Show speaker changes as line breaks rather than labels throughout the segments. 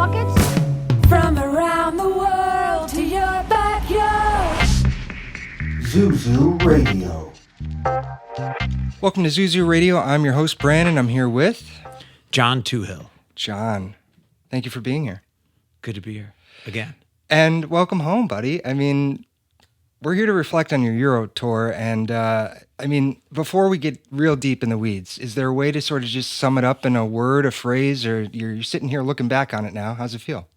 buckets. From around the world to your backyard.
Zuzu Radio.
Welcome to Zuzu Radio. I'm your host, Brandon. I'm here with
John Toohill.
John. Thank you for being here.
Good to be here again.
And welcome home, buddy. I mean, we're here to reflect on your Euro tour. And before we get real deep in the weeds, is there a way to sort of just sum it up in a word, a phrase, or you're sitting here looking back on it now? How's it feel?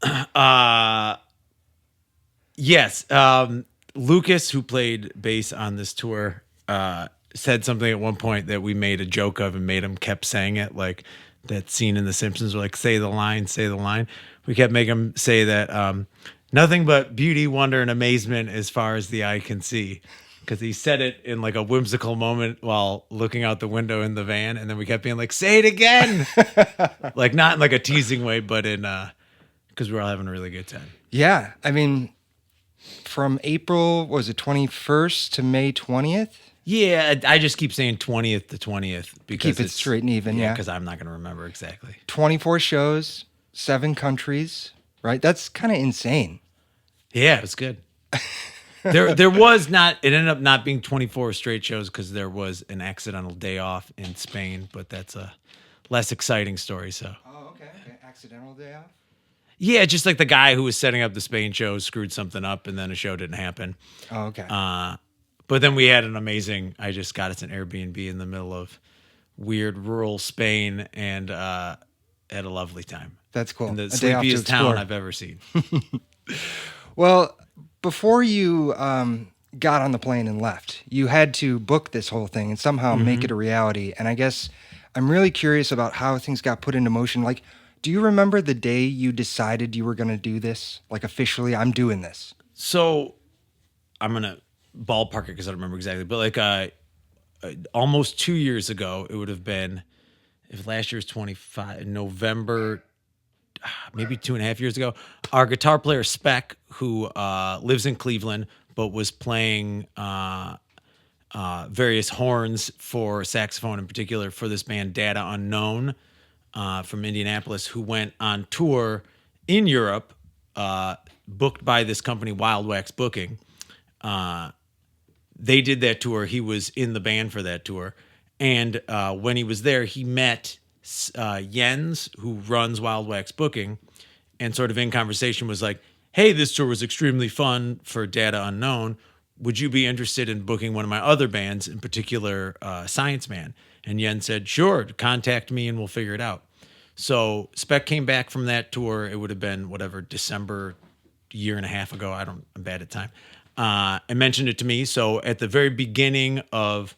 Yes. Lucas, who played bass on this tour, said something at one point that we made a joke of and made him kept saying it, like that scene in The Simpsons where like, say the line, say the line. We kept making him say that nothing but beauty, wonder, and amazement as far as the eye can see. Because he said it in like a whimsical moment while looking out the window in the van. And then we kept being like, say it again. Like not in like a teasing way, but in because we were all having a really good time.
Yeah. I mean, from April, was it 21st to May 20th?
Yeah, I just keep saying 20th to 20th because
Keep it straight and even, yeah.
Because I'm not going to remember exactly.
24 shows, 7 countries, right? That's kind of insane.
Yeah, it was good. There was not, it ended up not being 24 straight shows because there was an accidental day off in Spain, but that's a less exciting story, so.
Oh, okay. Accidental day off?
Yeah, just like the guy who was setting up the Spain show screwed something up and then a show didn't happen.
Oh, okay.
But then we had an amazing, I just got us an Airbnb in the middle of weird rural Spain and had a lovely time.
That's cool.
In the
A day off to
sleepiest town
explore.
I've ever seen.
Well, before you got on the plane and left, you had to book this whole thing and somehow make it a reality. And I guess I'm really curious about how things got put into motion. Like, do you remember the day you decided you were going to do this? Like, officially, I'm doing this.
So I'm going to ballpark it because I don't remember exactly. But like almost 2 years ago, it would have been, if last year was 25, November, maybe 2.5 years ago, our guitar player Spec, who lives in Cleveland, but was playing various horns for saxophone in particular for this band Data Unknown from Indianapolis, who went on tour in Europe, booked by this company, Wild Wax Booking. They did that tour. He was in the band for that tour. And when he was there, he met Jens, who runs Wild Wax Booking, and sort of in conversation was like, hey, this tour was extremely fun for Data Unknown. Would you be interested in booking one of my other bands, in particular Science Man? And Jens said, sure, contact me and we'll figure it out. So Spec came back from that tour. It would have been whatever, December, year and a half ago. I'm bad at time. And mentioned it to me. So at the very beginning of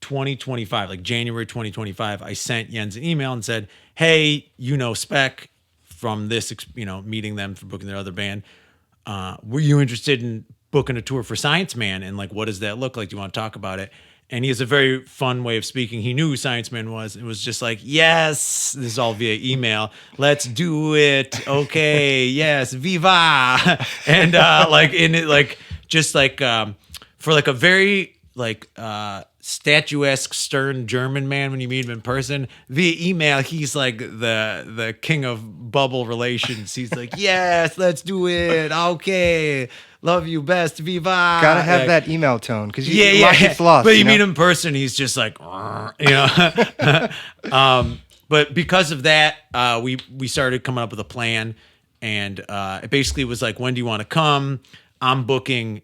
2025, like January 2025, I sent Jens an email and said, hey, Spec from this, meeting them for booking their other band. Were you interested in booking a tour for Science Man? And like, what does that look like? Do you want to talk about it? And he has a very fun way of speaking. He knew who Science Man was. It was just like, yes, this is all via email. Let's do it. Okay. Yes. Viva. And for like a very like statuesque, stern German man when you meet him in person, via email, he's like the king of bubble relations. He's like, yes, let's do it. Okay. Love you best, viva.
Gotta have that email tone because
yeah.
gets lost.
But you meet him in person, he's just like, But because of that, we started coming up with a plan, and it basically was like, when do you want to come? I'm booking,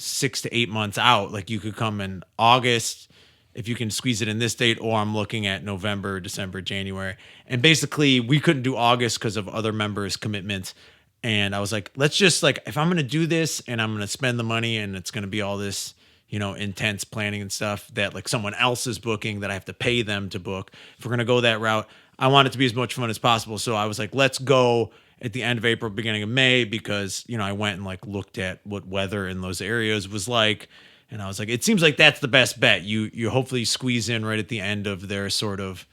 6 to 8 months out. Like you could come in August if you can squeeze it in this date, or I'm looking at November, December, January. And basically, we couldn't do August because of other members' commitments. And I was like, let's just like, if I'm going to do this and I'm going to spend the money and it's going to be all this, intense planning and stuff that like someone else is booking that I have to pay them to book. If we're going to go that route, I want it to be as much fun as possible. So I was like, let's go at the end of April, beginning of May, because, I went and like looked at what weather in those areas was like. And I was like, it seems like that's the best bet. You hopefully squeeze in right at the end of their sort of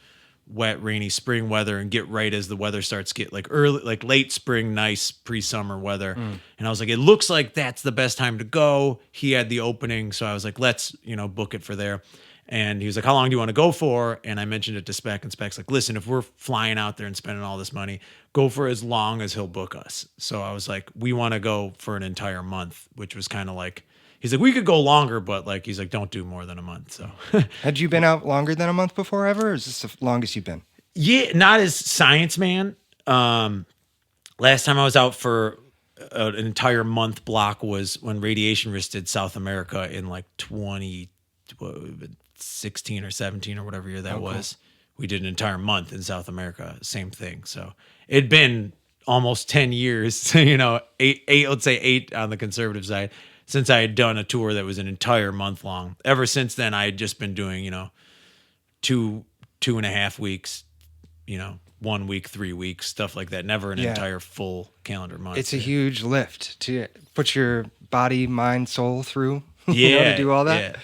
wet, rainy spring weather and get right as the weather starts to get like early, like late spring, nice pre-summer weather. And I was like, it looks like that's the best time to go. He had the opening. So I was like, let's, book it for there. And he was like, how long do you want to go for? And I mentioned it to Spec, and Spec's like, listen, if we're flying out there and spending all this money, go for as long as he'll book us. So I was like, we want to go for an entire month, which was kind of like, he's like, we could go longer, but like, he's like, don't do more than a month. So
Had you been out longer than a month before ever? Or is this the longest you've been?
yeah, not as Science Man. Last time I was out for an entire month block was when Radiation Risk did South America in like 2016 or 17 or whatever year that was. We did an entire month in South America, same thing. So it'd been almost 10 years, you know, eight, let's say 8 on the conservative side, since I had done a tour that was an entire month long. Ever since then, I had just been doing, you know, 2.5 weeks, you know, 1 week, 3 weeks, stuff like that. Never an entire full calendar month.
It's a huge lift to put your body, mind, soul through.
Yeah,
to do all that.
Yeah.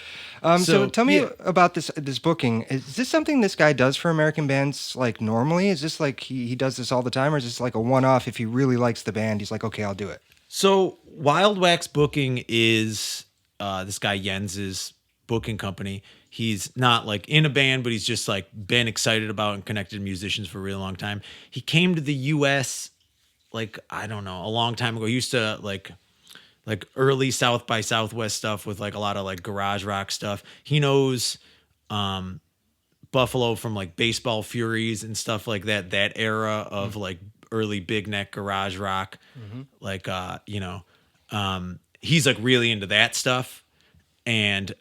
So tell me about this booking. Is this something this guy does for American bands like normally? Is this like he does this all the time, or is this like a one-off? If he really likes the band, he's like, okay, I'll do it.
So Wild Wax Booking is this guy Jens's booking company. He's not like in a band, but he's just like been excited about and connected to musicians for a really long time. He came to the U.S. like, I don't know, a long time ago. He used to like early South by Southwest stuff with like a lot of like garage rock stuff. He knows Buffalo from like Baseball Furies and stuff like that era of like early big neck garage rock. Like, you know, he's like really into that stuff. And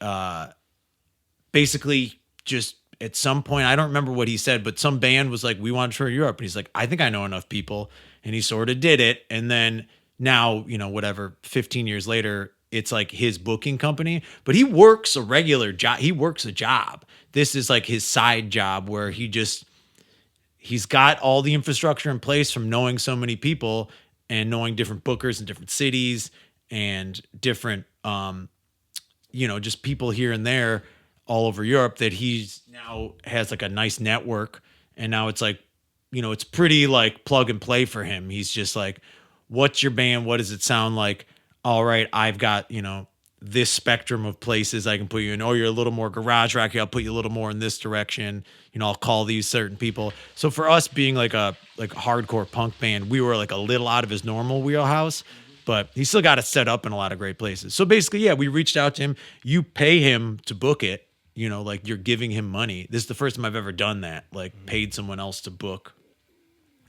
basically just at some point, I don't remember what he said, but some band was like, we want to tour Europe. And he's like, I think I know enough people. And he sort of did it. And then now, you know, whatever, 15 years later, it's like his booking company, but he works a regular job. He works a job. This is like his side job where he's got all the infrastructure in place from knowing so many people and knowing different bookers in different cities and different, you know, just people here and there all over Europe, that he's now has like a nice network. And now it's like, you know, it's pretty like plug and play for him. He's just like, what's your band? What does it sound like? All right, I've got, you know, this spectrum of places I can put you in. Oh, you're a little more garage rocky, I'll put you a little more in this direction. You know, I'll call these certain people. So for us being like a hardcore punk band, we were like a little out of his normal wheelhouse, but he still got it set up in a lot of great places. So basically, yeah, we reached out to him. You pay him to book it. You know, like you're giving him money. This is the first time I've ever done that, like paid someone else to book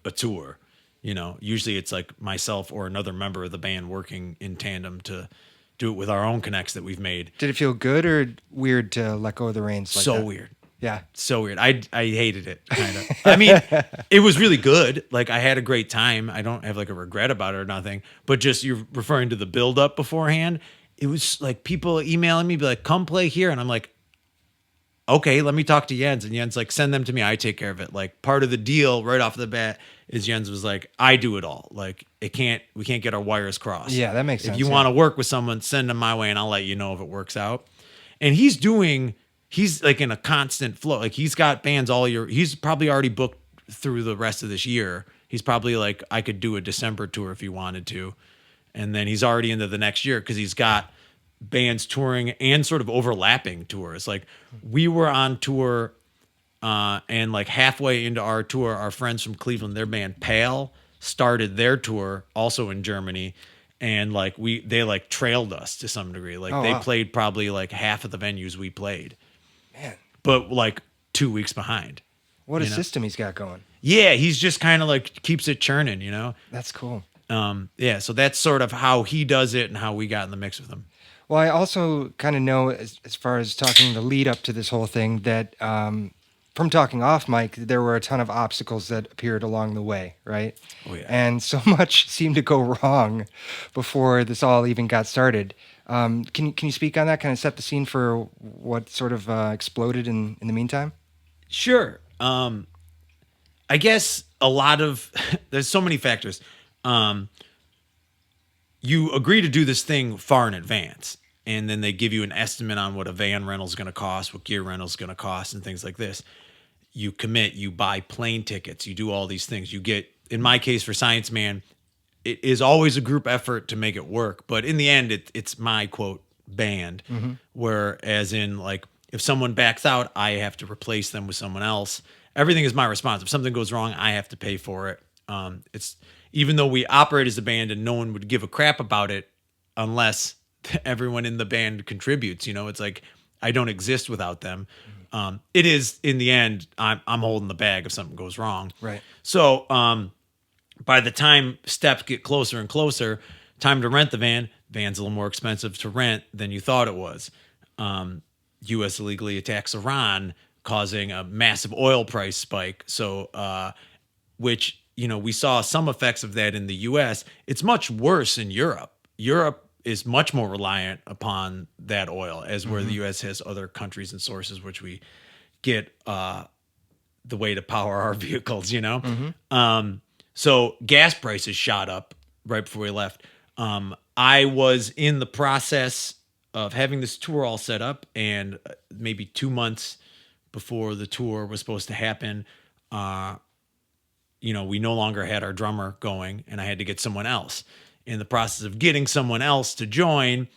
a tour. You know, usually it's like myself or another member of the band working in tandem to do it with our own connects that we've made.
Did it feel good or weird to let go of the reins like
So
that?
weird.
Yeah.
So weird. I hated it, kind of. I mean, it was really good. Like, I had a great time. I don't have like a regret about it or nothing. But just you're referring to the build-up beforehand. It was like people emailing me, be like, come play here. And I'm like, okay, let me talk to Jens. And Jens like, send them to me. I take care of it. Like, part of the deal right off the bat is Jens was like, I do it all. Like, we can't get our wires crossed.
Yeah, that makes sense.
If you want to work with someone, send them my way and I'll let you know if it works out. And he's like in a constant flow. Like, he's got bands all year. He's probably already booked through the rest of this year. He's probably like, I could do a December tour if he wanted to. And then he's already into the next year because he's got bands touring and sort of overlapping tours. Like, we were on tour and like halfway into our tour, our friends from Cleveland, their band Pale, started their tour also in Germany. And like they like trailed us to some degree. Like they played probably like half of the venues we played.
Man.
But like 2 weeks behind.
What a system he's got going.
Yeah, he's just kind of like keeps it churning, you know?
That's cool.
Yeah, so that's sort of how he does it and how we got in the mix with him.
Well, I also kind of know, as far as talking the lead up to this whole thing, that from talking off mic, there were a ton of obstacles that appeared along the way, right?
Oh, yeah.
And so much seemed to go wrong before this all even got started. Can you speak on that? Kind of set the scene for what sort of exploded in the meantime?
Sure. I guess a lot of there's so many factors. You agree to do this thing far in advance, and then they give you an estimate on what a van rental is going to cost, what gear rental is going to cost, and things like this. You commit, you buy plane tickets, you do all these things. You get, in my case for Science Man, it is always a group effort to make it work, but in the end, it's my quote band. Whereas in like If someone backs out, I have to replace them with someone else. Everything is my response. If something goes wrong, I have to pay for it. It's even though we operate as a band and no one would give a crap about it unless everyone in the band contributes. It's like I don't exist without them. It is in the end, I'm holding the bag if something goes wrong.
Right.
So by the time steps get closer and closer, time to rent the van. Van's a little more expensive to rent than you thought it was. U.S. illegally attacks Iran, causing a massive oil price spike. So, which, we saw some effects of that in the U.S. It's much worse in Europe. Europe is much more reliant upon that oil, as where the U.S. has other countries and sources, which we get the way to power our vehicles, So gas prices shot up right before we left. I was in the process of having this tour all set up, and maybe 2 months before the tour was supposed to happen, we no longer had our drummer going, and I had to get someone else. In the process of getting someone else to join,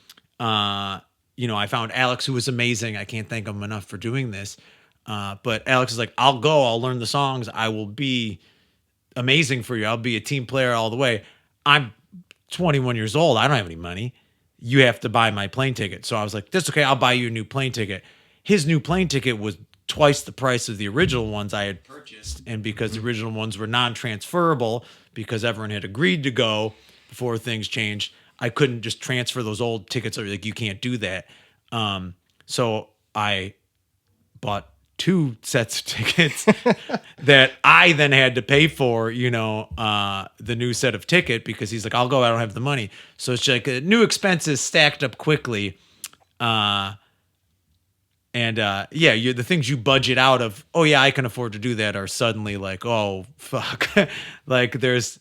I found Alex, who was amazing. I can't thank him enough for doing this. But Alex is like, I'll go. I'll learn the songs. I will be amazing for you. I'll be a team player all the way. I'm 21 years old. I don't have any money. You have to buy my plane ticket. So I was like, that's okay. I'll buy you a new plane ticket. His new plane ticket was twice the price of the original ones I had purchased. And because the original ones were non-transferable, because everyone had agreed to go before things changed, I couldn't just transfer those old tickets. Like, you can't do that. So I bought 2 sets of tickets that I then had to pay for, the new set of ticket, because he's like, I'll go, I don't have the money. So it's like new expenses stacked up quickly. The things you budget out of, oh yeah, I can afford to do that, are suddenly like, oh fuck. Like there's,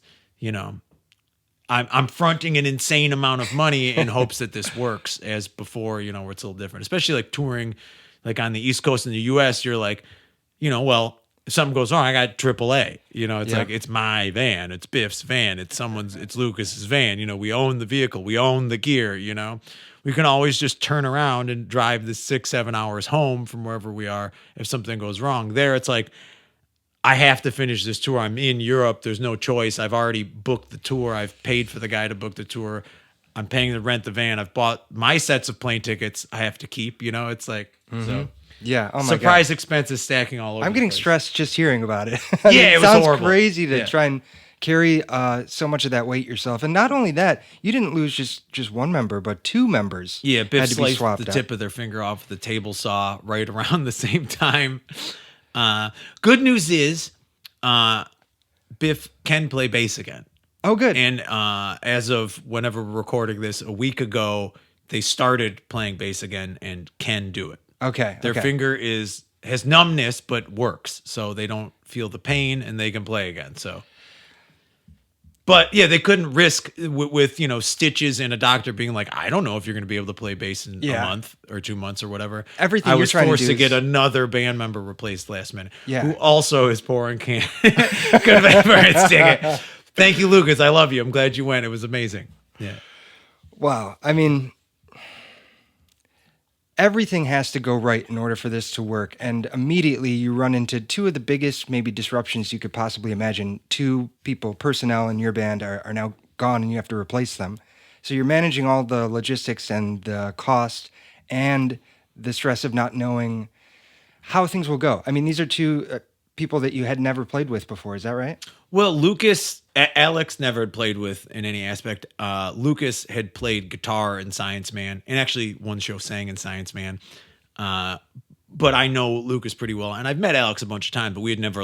I'm fronting an insane amount of money in hopes that this works, as before, where it's a little different, especially like touring, like on the East Coast in the US, you're like, well, if something goes wrong, I got AAA. It's like, it's my van, it's Biff's van, it's Lucas's van. We own the vehicle, we own the gear. We can always just turn around and drive the 6-7 hours home from wherever we are if something goes wrong. There, it's like, I have to finish this tour. I'm in Europe. There's no choice. I've already booked the tour. I've paid for the guy to book the tour. I'm paying to rent the van. I've bought my sets of plane tickets I have to keep. It's like, so.
Yeah. Oh my
surprise
God.
expenses stacking all over.
I'm getting
the place.
stressed just hearing about it.
It was
sounds
horrible.
crazy to try and carry so much of that weight yourself. And not only that, you didn't lose just one member, but 2 members.
Yeah, Biff
had to be
sliced
swapped
the
out.
tip of their finger off the table saw right around the same time. Good news is Biff can play bass again.
Oh, good.
And as of whenever we're recording this, a week ago, they started playing bass again and can do it.
Okay.
Their finger has numbness, but works. So they don't feel the pain and they can play again. So, but yeah, they couldn't risk with stitches and a doctor being like, I don't know if you're going to be able to play bass in a month or 2 months or whatever.
Everything
I
you're
was
trying to
forced
do
to
is-
get another band member replaced last minute.
Yeah.
Who also is poor and can't could have been for its ticket. Thank you, Lucas. I love you. I'm glad you went. It was amazing. Yeah.
Wow. I mean, everything has to go right in order for this to work. And immediately you run into 2 of the biggest maybe disruptions you could possibly imagine. 2 people, personnel in your band are now gone and you have to replace them. So you're managing all the logistics and the cost and the stress of not knowing how things will go. I mean, these are 2 people that you had never played with before. Is that right?
Well, Alex never had played with in any aspect. Lucas had played guitar in Science Man, and actually one show sang in Science Man. But I know Lucas pretty well, and I've met Alex a bunch of times, but we had never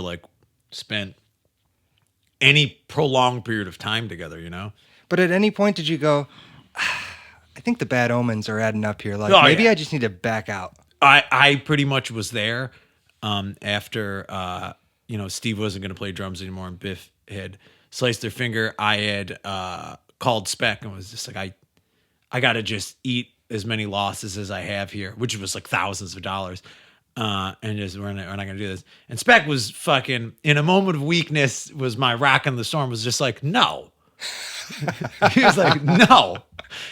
spent any prolonged period of time together,
But at any point did you go, I think the bad omens are adding up here. Like,
Oh,
maybe
yeah.
I just need to back out.
I pretty much was there after Steve wasn't going to play drums anymore and Biff had sliced their finger. I had called Spec and was just like, I got to just eat as many losses as I have here, which was like thousands of dollars. And just we're not going to do this. And Spec was fucking in a moment of weakness, was my rock in the storm, was just like, no. He was like, no.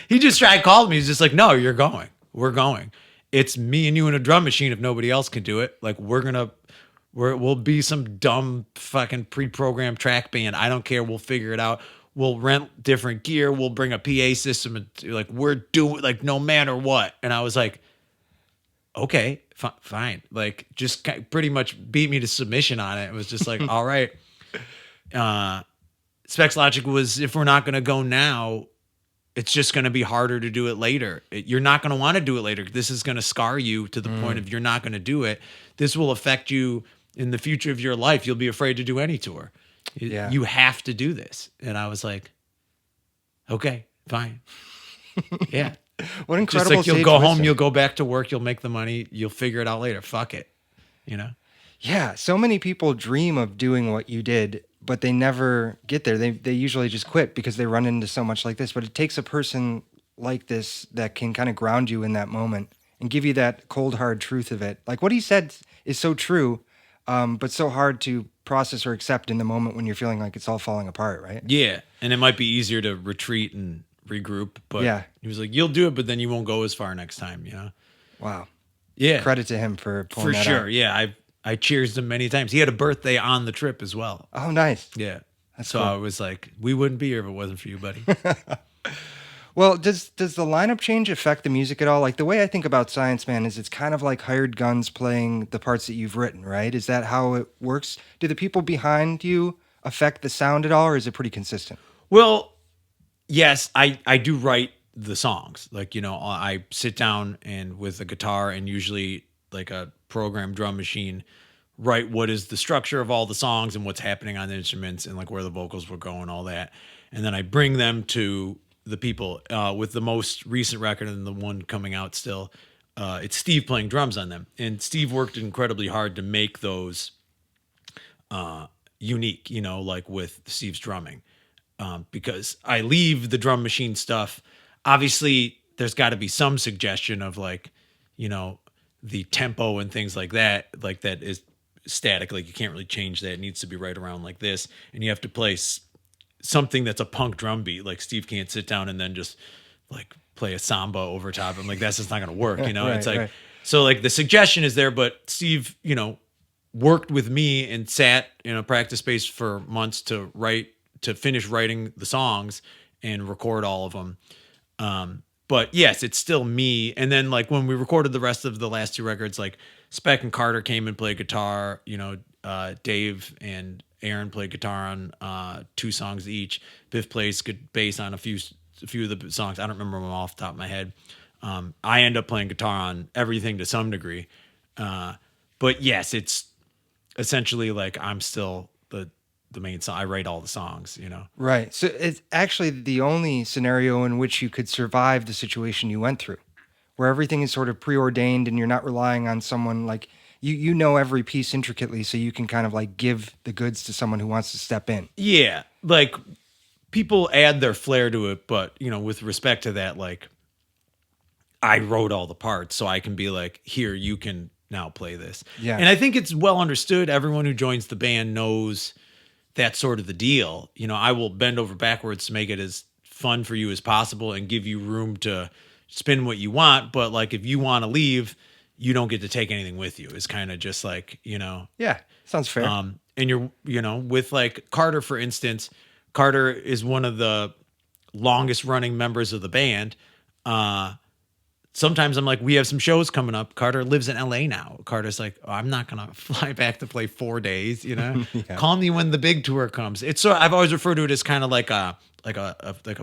He just tried calling me. He's just like, no, you're going. We're going. it's me and you and a drum machine if nobody else can do it. Like we'll be some dumb fucking pre-programmed track band. I don't care. We'll figure it out. We'll rent different gear. We'll bring a PA system and like we're doing like no matter what. And I was like, okay, fine. Like just pretty much beat me to submission on it. It was just like, all right. Specs Logic was, if we're not going to go now, it's just going to be harder to do it later. You're not going to want to do it later. This is going to scar you to the point of you're not going to do it. This will affect you in the future of your life. You'll be afraid to do any tour.
Yeah.
You have to do this. And I was like, okay, fine. Yeah.
What
Just
incredible
like you'll
sage
go home,
wisdom.
you'll go back to work, you'll make the money, you'll figure it out later. Fuck it. You know?
Yeah, so many people dream of doing what you did, but they never get there. They usually just quit because they run into so much like this. But it takes a person like this that can kind of ground you in that moment and give you that cold, hard truth of it. Like what he said is so true, but so hard to process or accept in the moment when you're feeling like it's all falling apart, right?
Yeah. And it might be easier to retreat and regroup, but
Yeah.
he was like, you'll do it, but then you won't go as far next time, you know?
Wow.
Yeah.
Credit to him for pulling
For
that
sure.
out.
Yeah. I cheersed him many times. He had a birthday on the trip as well.
Oh, nice.
Yeah.
That's
so
cool.
I was like, we wouldn't be here if it wasn't for you, buddy.
Well, does the lineup change affect the music at all? Like the way I think about Science Man is it's kind of like hired guns playing the parts that you've written, right? Is that how it works? Do the people behind you affect the sound at all, or is it pretty consistent?
Well, yes, I do write the songs. Like, you know, I sit down and with a guitar and usually like a programmed drum machine, write what is the structure of all the songs and what's happening on the instruments and like where the vocals were going, all that. And then I bring them to the people with the most recent record and the one coming out still. It's Steve playing drums on them. And Steve worked incredibly hard to make those unique, you know, like with Steve's drumming. Because I leave the drum machine stuff. Obviously, there's got to be some suggestion of like, you know, the tempo and things like that is static. Like you can't really change that. It needs to be right around like this. And you have to play something that's a punk drum beat. Like Steve can't sit down and then just like play a samba over top of him. Like that's just not going to work, you know?
Right,
It's like,
right.
so like the suggestion is there, but Steve, you know, worked with me and sat in a practice space for months to finish writing the songs and record all of them. But yes, it's still me. And then like when we recorded the rest of the last two records, like Spec and Carter came and played guitar, you know, Dave and Aaron played guitar on 2 songs each. Biff plays good bass on a few of the songs. I don't remember them off the top of my head. I end up playing guitar on everything to some degree. But yes, it's essentially like I'm still the main song. I write all the songs, you know?
Right. So it's actually the only scenario in which you could survive the situation you went through, where everything is sort of preordained and you're not relying on someone like you know every piece intricately, so you can kind of like give the goods to someone who wants to step in.
Yeah. Like people add their flair to it, but you know, with respect to that, like I wrote all the parts, so I can be like, here, you can now play this.
Yeah.
And I think it's well understood. Everyone who joins the band knows that's sort of the deal. You know, I will bend over backwards to make it as fun for you as possible and give you room to spin what you want. But like, if you want to leave, you don't get to take anything with you. It's kind of just like, you know,
Yeah, sounds fair.
and you're, you know, with like Carter, for instance, Carter is one of the longest running members of the band. Sometimes I'm like, we have some shows coming up. Carter lives in LA now. Carter's like, oh, I'm not going to fly back to play 4 days, you know, call me when the big tour comes. It's so I've always referred to it as kind of like a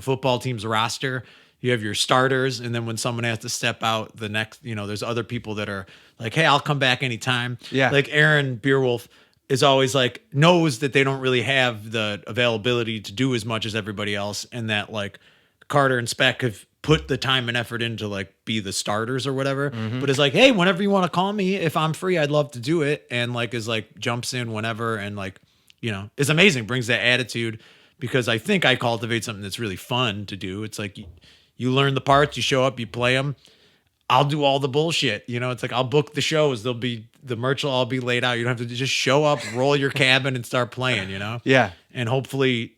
football team's roster. You have your starters. And then when someone has to step out the next, you know, there's other people that are like, hey, I'll come back anytime.
Yeah.
Like Aaron Beerwolf is always like, knows that they don't really have the availability to do as much as everybody else. And that like Carter and Spec have put the time and effort into like be the starters or whatever, but it's like, hey, whenever you want to call me, if I'm free, I'd love to do it. And like, is like jumps in whenever. And like, you know, it's amazing. Brings that attitude because I think I cultivate something that's really fun to do. It's like you learn the parts, you show up, you play them. I'll do all the bullshit. You know, it's like, I'll book the shows. The merch will all be laid out. You don't have to just show up, roll your cabin and start playing, you know?
Yeah.
And hopefully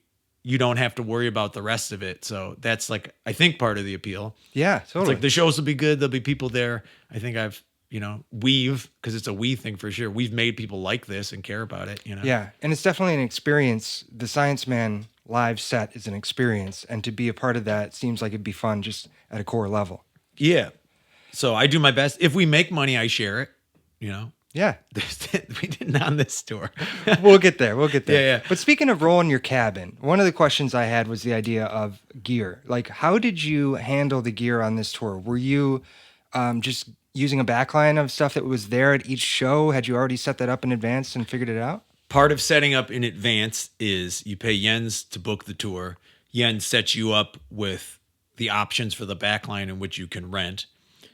you don't have to worry about the rest of it. So that's like, I think part of the appeal.
Yeah,
It's
totally.
like the shows will be good. There'll be people there. I think because it's a we thing for sure. We've made people like this and care about it,
Yeah, and it's definitely an experience. The Science Man live set is an experience, and to be a part of that seems like it'd be fun just at a core level.
Yeah. So I do my best. If we make money, I share it,
Yeah,
We didn't on this tour.
we'll get there. We'll get there.
Yeah, yeah.
But speaking of rolling your cabin, one of the questions I had was the idea of gear. Like, how did you handle the gear on this tour? Were you just using a backline of stuff that was there at each show? Had you already set that up in advance and figured it out?
Part of setting up in advance is you pay Jens to book the tour. Jens sets you up with the options for the backline in which you can rent.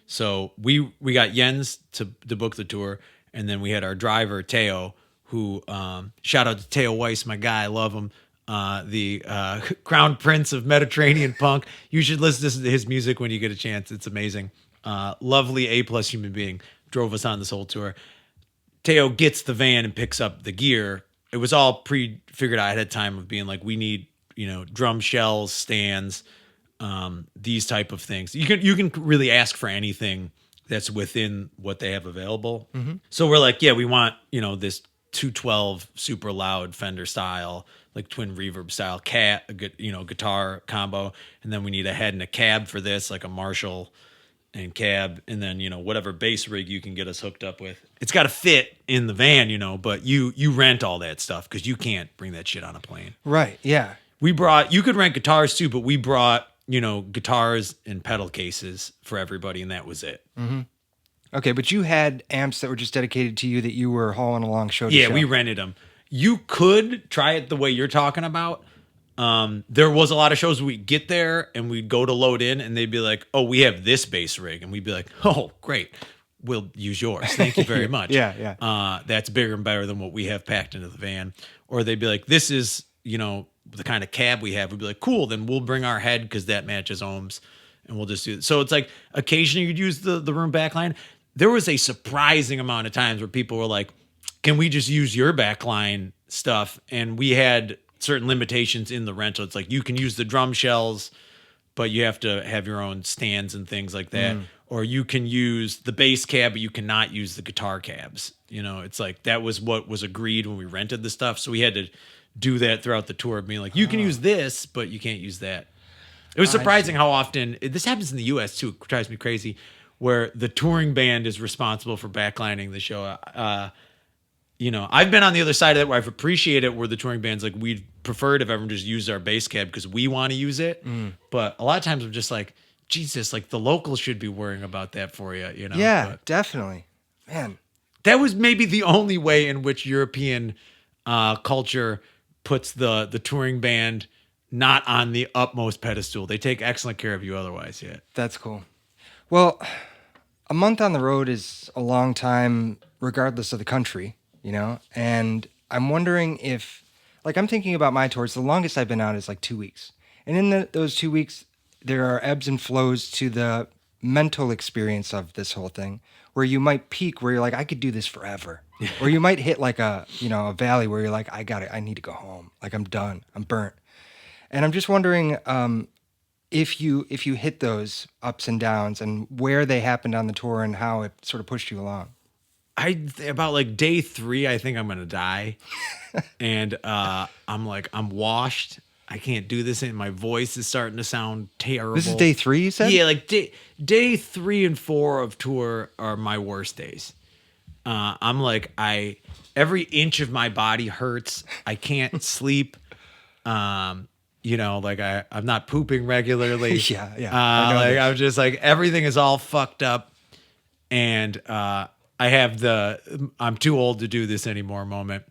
So we got Jens to book the tour, and then we had our driver Teo, who shout out to Teo Weiss, my guy, I love him. The crown prince of Mediterranean punk. You should listen to his music when you get a chance. It's amazing. Lovely A+ human being. Drove us on this whole tour. Teo gets the van and picks up the gear. It was all pre-figured out ahead of time of being like, we need, drum shells, stands, these type of things. You can really ask for anything that's within what they have available. Mm-hmm. So we're like, yeah, we want, this 212 super loud Fender style, like twin reverb style guitar combo. And then we need a head and a cab for this, like a Marshall and cab, and then whatever bass rig you can get us hooked up with. It's got to fit in the van, but you rent all that stuff because you can't bring that shit on a plane.
Right. Yeah.
You could rent guitars too, but we brought guitars and pedal cases for everybody, and that was it.
Mm-hmm. Okay, but you had amps that were just dedicated to you that you were hauling along show to show.
Yeah, we rented them. You could try it the way you're talking about. There was a lot of shows we'd get there and we'd go to load in and they'd be like, oh, we have this bass rig. And we'd be like, oh, great. We'll use yours. Thank you very much.
Yeah.
That's bigger and better than what we have packed into the van. Or they'd be like, this is, the kind of cab we have. We'd be like, cool, then we'll bring our head because that matches ohms and we'll just do it. So it's like occasionally you'd use the room backline. There was a surprising amount of times where people were like, can we just use your backline stuff? And we had certain limitations in the rental. It's like you can use the drum shells, but you have to have your own stands and things like that. Or you can use the bass cab, but you cannot use the guitar cabs. It's like that was what was agreed when we rented the stuff. So we had to do that throughout the tour, being like, you can use this, but you can't use that. It was surprising how often this happens in the U.S. too. It drives me crazy, where the touring band is responsible for backlining the show. I've been on the other side of that where I've appreciated it, where the touring band's like, we'd prefer it if everyone just used our bass cab because we want to use it. But a lot of times I'm just like, Jesus, like the locals should be worrying about that for you,
Yeah,
But
definitely. Man.
that was maybe the only way in which European culture puts the touring band not on the utmost pedestal. They take excellent care of you otherwise, yeah.
That's cool. Well, a month on the road is a long time regardless of the country, and I'm wondering if, like, I'm thinking about my tours. The longest I've been out is like 2 weeks. And in those 2 weeks, there are ebbs and flows to the mental experience of this whole thing, where you might peak where you're like, I could do this forever. Or you might hit like a valley where you're like, I need to go home. Like, I'm done. I'm burnt. And I'm just wondering if you hit those ups and downs and where they happened on the tour and how it sort of pushed you along.
About like day 3, I think I'm gonna die, and I'm washed. I can't do this, and my voice is starting to sound terrible.
This is day 3, you said?
Yeah, like day 3 and 4 of tour are my worst days. I'm like, every inch of my body hurts. I can't sleep. I'm not pooping regularly.
Yeah. I know this.
I'm just like, everything is all fucked up, and I have I'm too old to do this anymore moment.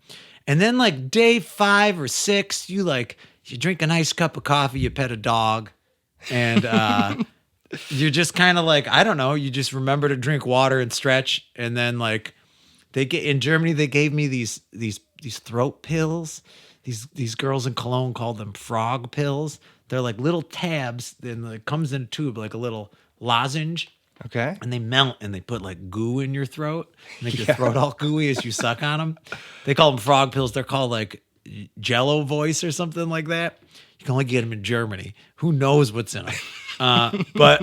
And then like day 5 or 6, you drink a nice cup of coffee, you pet a dog, and you're just kind of like, I don't know, you just remember to drink water and stretch. And then like in Germany, they gave me these throat pills. These girls in Cologne called them frog pills. They're like little tabs, and it comes in a tube, like a little lozenge.
Okay.
And they melt, and they put like goo in your throat, make your throat all gooey as you suck on them. They call them frog pills. They're called like Jello voice or something like that. You can only get them in Germany. Who knows what's in them? But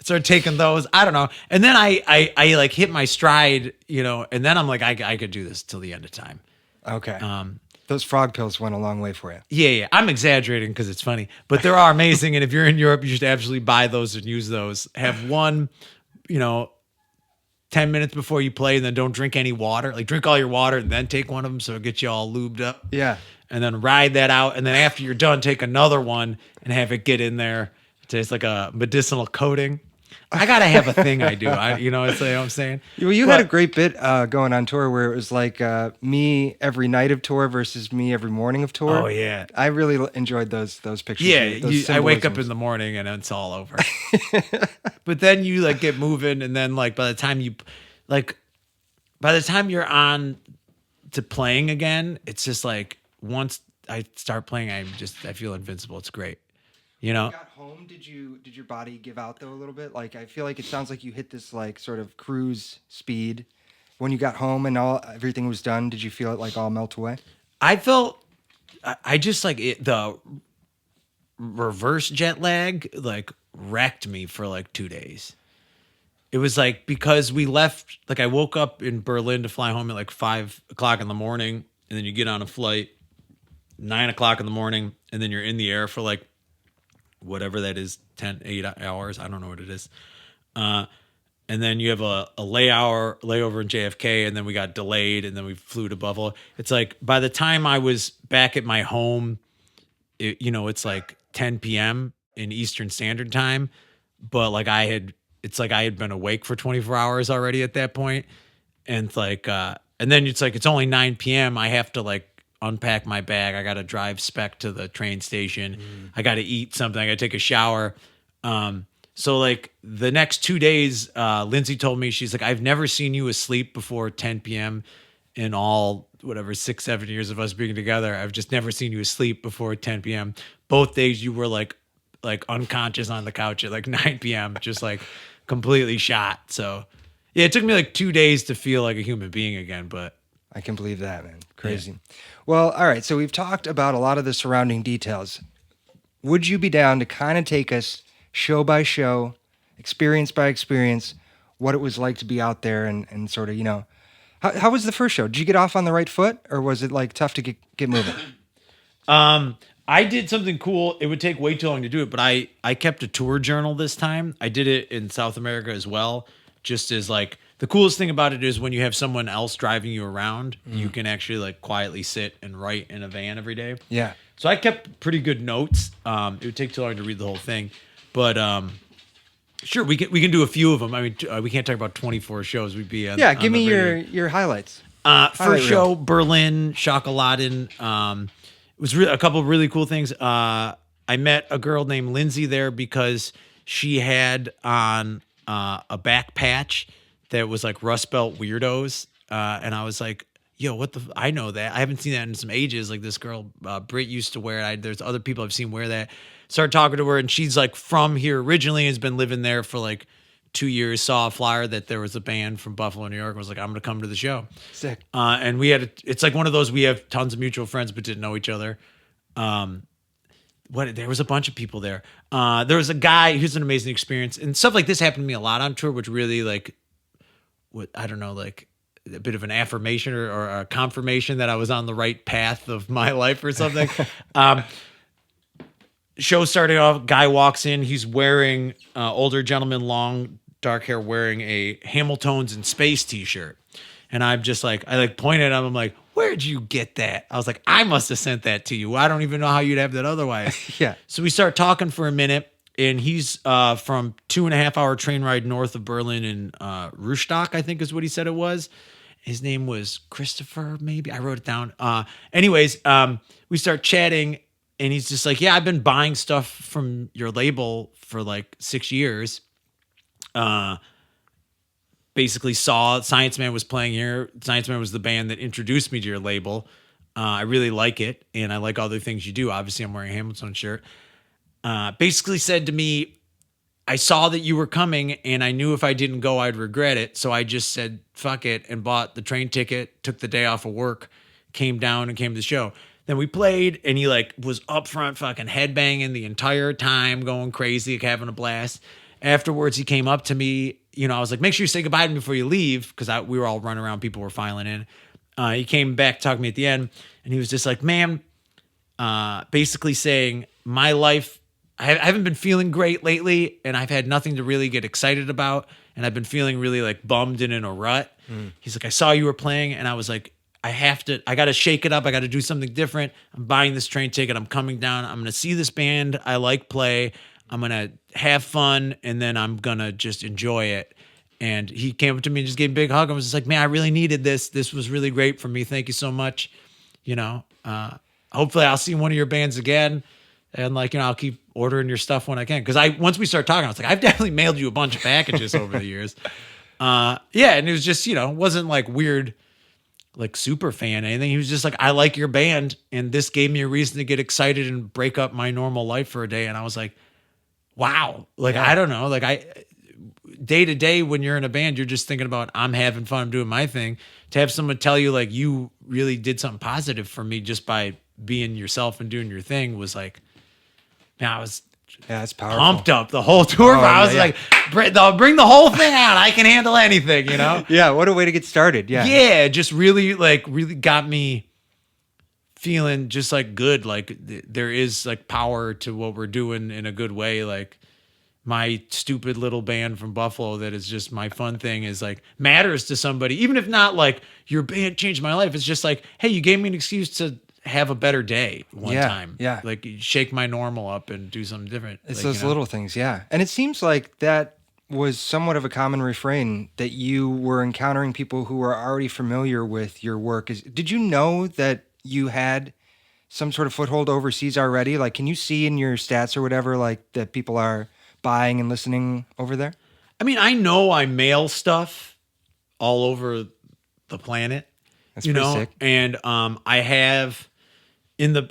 started taking those. I don't know. And then I like hit my stride, and then I'm like, I could do this till the end of time.
Okay. Those frog pills went a long way for you.
Yeah. I'm exaggerating because it's funny, but they are amazing. And if you're in Europe, you should absolutely buy those and use those. Have one, 10 minutes before you play, and then don't drink any water. Like drink all your water and then take one of them so it gets you all lubed up.
Yeah.
And then ride that out. And then after you're done, take another one and have it get in there. It tastes like a medicinal coating. I got to have a thing I do. You know what I'm saying?
Well, you had a great bit going on tour where it was like me every night of tour versus me every morning of tour.
Oh, yeah.
I really enjoyed those pictures.
Yeah,
those
I wake up
symbolisms.
in the morning and it's all over. But then you like get moving, and then like by the time you're on to playing again, it's just like once I start playing, I feel invincible. It's great.
When you got home, did your body give out though a little bit? Like I feel like it sounds like you hit this like sort of cruise speed. When you got home and everything was done, did you feel it like all melt away?
I felt I just like it, the reverse jet lag like wrecked me for like 2 days. It was like because we left, like I woke up in Berlin to fly home at like 5 o'clock in the morning, and then you get on a flight 9 o'clock in the morning, and then you're in the air for like whatever that is, 8 hours. I don't know what it is. And then you have a layover in JFK, and then we got delayed, and then we flew to Buffalo. It's like by the time I was back at my home, it's like 10 p.m. in Eastern Standard Time, but like I had been awake for 24 hours already at that point. And it's like, and then it's like, it's only 9 p.m. I have to like unpack my bag. I got to drive spec to the train station. I got to eat something. I got to take a shower. So like the next 2 days, Lindsay told me, she's like, I've never seen you asleep before 10 p.m. in all, 6-7 years of us being together. I've just never seen you asleep before 10 p.m. Both days you were like unconscious on the couch at like 9 p.m. just like completely shot. So yeah, it took me like 2 days to feel like a human being again, but
I can believe that, man. Crazy. Yeah. Well, all right. So we've talked about a lot of the surrounding details. Would you be down to kind of take us show by show, experience by experience, what it was like to be out there and sort of, how was the first show? Did you get off on the right foot, or was it like tough to get moving?
I did something cool. It would take way too long to do it, but I kept a tour journal this time. I did it in South America as well. Just as like the coolest thing about it is when you have someone else driving you around, you can actually like quietly sit and write in a van every day.
Yeah.
So I kept pretty good notes. It would take too long to read the whole thing, but sure, we can do a few of them. I mean, we can't talk about 24 shows. We'd be
give me your highlights.
First show, Berlin, Schokoladen. It was a couple of really cool things. I met a girl named Lindsay there because she had on a back patch that was like Rust Belt Weirdos. And I was like, yo, I know that. I haven't seen that in some ages. Like this girl, Britt, used to wear it. There's other people I've seen wear that. Started talking to her, and she's like from here originally, has been living there for like 2 years. Saw a flyer that there was a band from Buffalo, New York. Was like, I'm going to come to the show.
Sick.
And it's like one of those, we have tons of mutual friends, but didn't know each other. There was a bunch of people there. There was a guy who's an amazing experience, and stuff like this happened to me a lot on tour, which really like, I don't know, like a bit of an affirmation or a confirmation that I was on the right path of my life or something. Show starting off, guy walks in, he's wearing older gentleman, long dark hair, wearing a Hamiltones in Space t-shirt. And I'm just like, I like pointed at him, I'm like, where'd you get that? I was like, I must have sent that to you. I don't even know how you'd have that otherwise.
Yeah.
So we start talking for a minute, and he's from 2.5 hour train ride north of Berlin in Rustock, I think is what he said it was. His name was Christopher, maybe. I wrote it down. Anyways, we start chatting, and he's just like, yeah, I've been buying stuff from your label for like 6 years. Basically saw Science Man was playing here. Science Man was the band that introduced me to your label. I really like it, and I like all the things you do. Obviously, I'm wearing a Hamilton shirt. Basically said to me, I saw that you were coming, and I knew if I didn't go, I'd regret it. So I just said, fuck it, and bought the train ticket, took the day off of work, came down and came to the show. Then we played, and he like was up front fucking headbanging the entire time, going crazy, like having a blast. Afterwards, he came up to me. You know, I was like, make sure you say goodbye to me before you leave, because we were all running around. People were filing in. He came back, talked to me at the end, and he was just like, man, basically saying my life, I haven't been feeling great lately, and I've had nothing to really get excited about, and I've been feeling really like bummed and in a rut. He's like, I saw you were playing, and I was like, I got to shake it up. I got to do something different. I'm buying this train ticket. I'm coming down. I'm going to see this band I like play. I'm going to have fun, and then I'm going to just enjoy it. And he came up to me and just gave me a big hug. I was just like, man, I really needed this. This was really great for me. Thank you so much. You know, hopefully I'll see one of your bands again. And like, you know, I'll keep ordering your stuff when I can. Cause once we started talking, I was like, I've definitely mailed you a bunch of packages over the years. Yeah. And it was just, you know, it wasn't like weird, like super fan or anything. He was just like, I like your band. And this gave me a reason to get excited and break up my normal life for a day. And I was like, wow. Like, I don't know. Like day to day when you're in a band, you're just thinking about, I'm having fun, I'm doing my thing. To have someone tell you like you really did something positive for me just by being yourself and doing your thing was like, man, I was
it's powerful.
pumped up the whole tour. I was like, bring the whole thing out. I can handle anything, you know?
Yeah, what a way to get started. Yeah.
Yeah, just really got me feeling just like good. Like there is like power to what we're doing in a good way. Like my stupid little band from Buffalo that is just my fun thing is like matters to somebody, even if not like your band changed my life. It's just like, hey, you gave me an excuse to have a better day one time.
Yeah.
Like shake my normal up and do something different.
It's
like,
those little things. Yeah. And it seems like that was somewhat of a common refrain, that you were encountering people who were already familiar with your work. Did you know that you had some sort of foothold overseas already? Like, can you see in your stats or whatever, like that people are buying and listening over there?
I mean, I know I mail stuff all over the planet.
That's
you
pretty
know,
sick.
And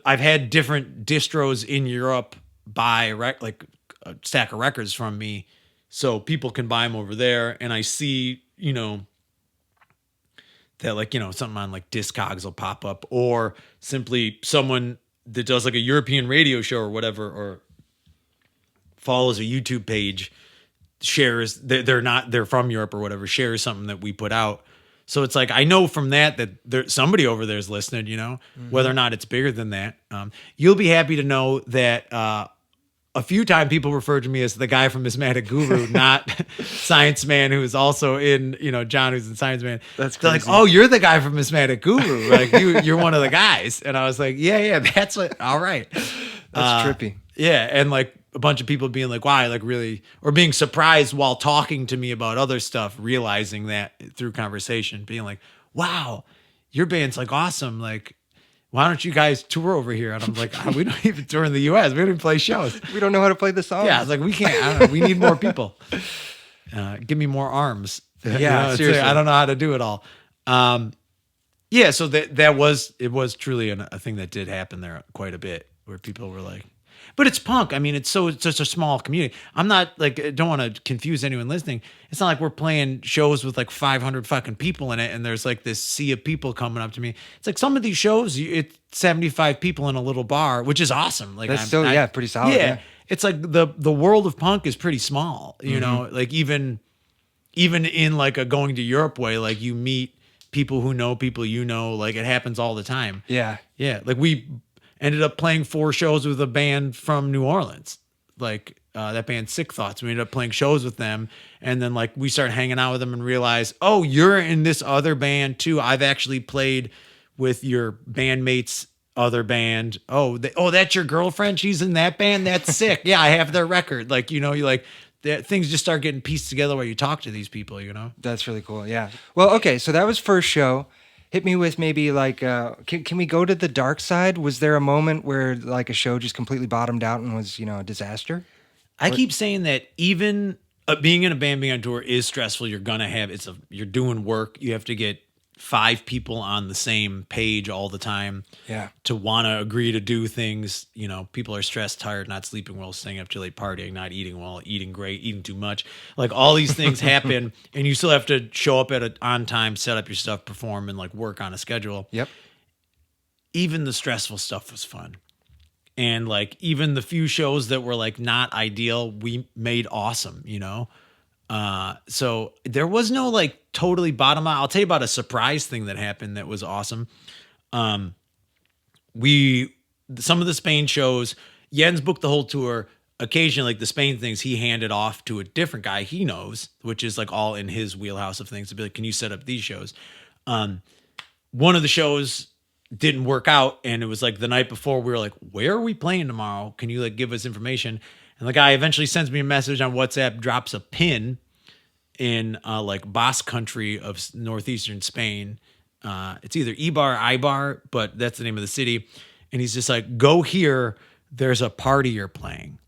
I've had different distros in Europe buy a stack of records from me, so people can buy them over there. And I see, you know, that like, you know, something on like Discogs will pop up, or simply someone that does like a European radio show or whatever, or follows a YouTube page, shares, they're from Europe or whatever, shares something that we put out. So it's like, I know from that somebody over there is listening, you know, whether or not it's bigger than that. You'll be happy to know that a few times people referred to me as the guy from Mismatic Guru, not Science Man, who is also in, you know, John, who's in Science Man.
That's
They're
crazy.
like, oh, you're the guy from Mismatic Guru. Like you're one of the guys. And I was like, yeah, that's what, all right.
That's trippy.
Yeah. And like a bunch of people being like, why, like really, or being surprised while talking to me about other stuff, realizing that through conversation, being like, wow, your band's like awesome. Like, why don't you guys tour over here? And I'm like, we don't even tour in the US. We don't even play shows.
We don't know how to play the song.
Yeah. I was like, we can't, I don't know, we need more people. Give me more arms.
Yeah,
You know, it's
seriously.
like, I don't know how to do it all. Yeah. So it was truly a thing that did happen there quite a bit, where people were like, but it's punk. I mean, it's such a small community. I'm not like, I don't want to confuse anyone listening. It's not like we're playing shows with like 500 fucking people in it, and there's like this sea of people coming up to me. It's like some of these shows, it's 75 people in a little bar, which is awesome. Like
That's pretty solid.
Yeah,
Yeah.
it's like the world of punk is pretty small. You know, like even in like a going to Europe way, like you meet people who know people, you know, like it happens all the time.
Yeah.
Yeah, like we ended up playing 4 shows with a band from New Orleans, like that band Sick Thoughts. We ended up playing shows with them, and then like we started hanging out with them and realized, oh, you're in this other band too. I've actually played with your bandmates' other band. Oh, that's your girlfriend? She's in that band? That's sick. Yeah, I have their record. Like, you know, you like things just start getting pieced together while you talk to these people, you know?
That's really cool. Yeah. Well, okay. So that was first show. Hit me with maybe like, can we go to the dark side? Was there a moment where like a show just completely bottomed out and was, you know, a disaster?
I keep saying that even being in a band, being on tour is stressful. You're going to have, you're doing work. You have to get 5 people on the same page all the time.
Yeah.
To want to agree to do things. You know, people are stressed, tired, not sleeping well, staying up too late, partying, not eating well, eating great, eating too much. Like all these things happen, and you still have to show up on time, set up your stuff, perform, and like work on a schedule.
Yep.
even the stressful stuff was fun. And like even the few shows that were like not ideal, we made awesome, you know? So there was no like totally bottom out. I'll tell you about a surprise thing that happened that was awesome. Some of the Spain shows, Jens booked the whole tour. Occasionally, like the Spain things, he handed off to a different guy he knows, which is like all in his wheelhouse of things to be like, can you set up these shows? One of the shows didn't work out, and it was like the night before we were like, where are we playing tomorrow? Can you like give us information? And the guy eventually sends me a message on WhatsApp, drops a pin in like Basque country of northeastern Spain. It's either Ibar, but that's the name of the city. And he's just like, go here. There's a party you're playing.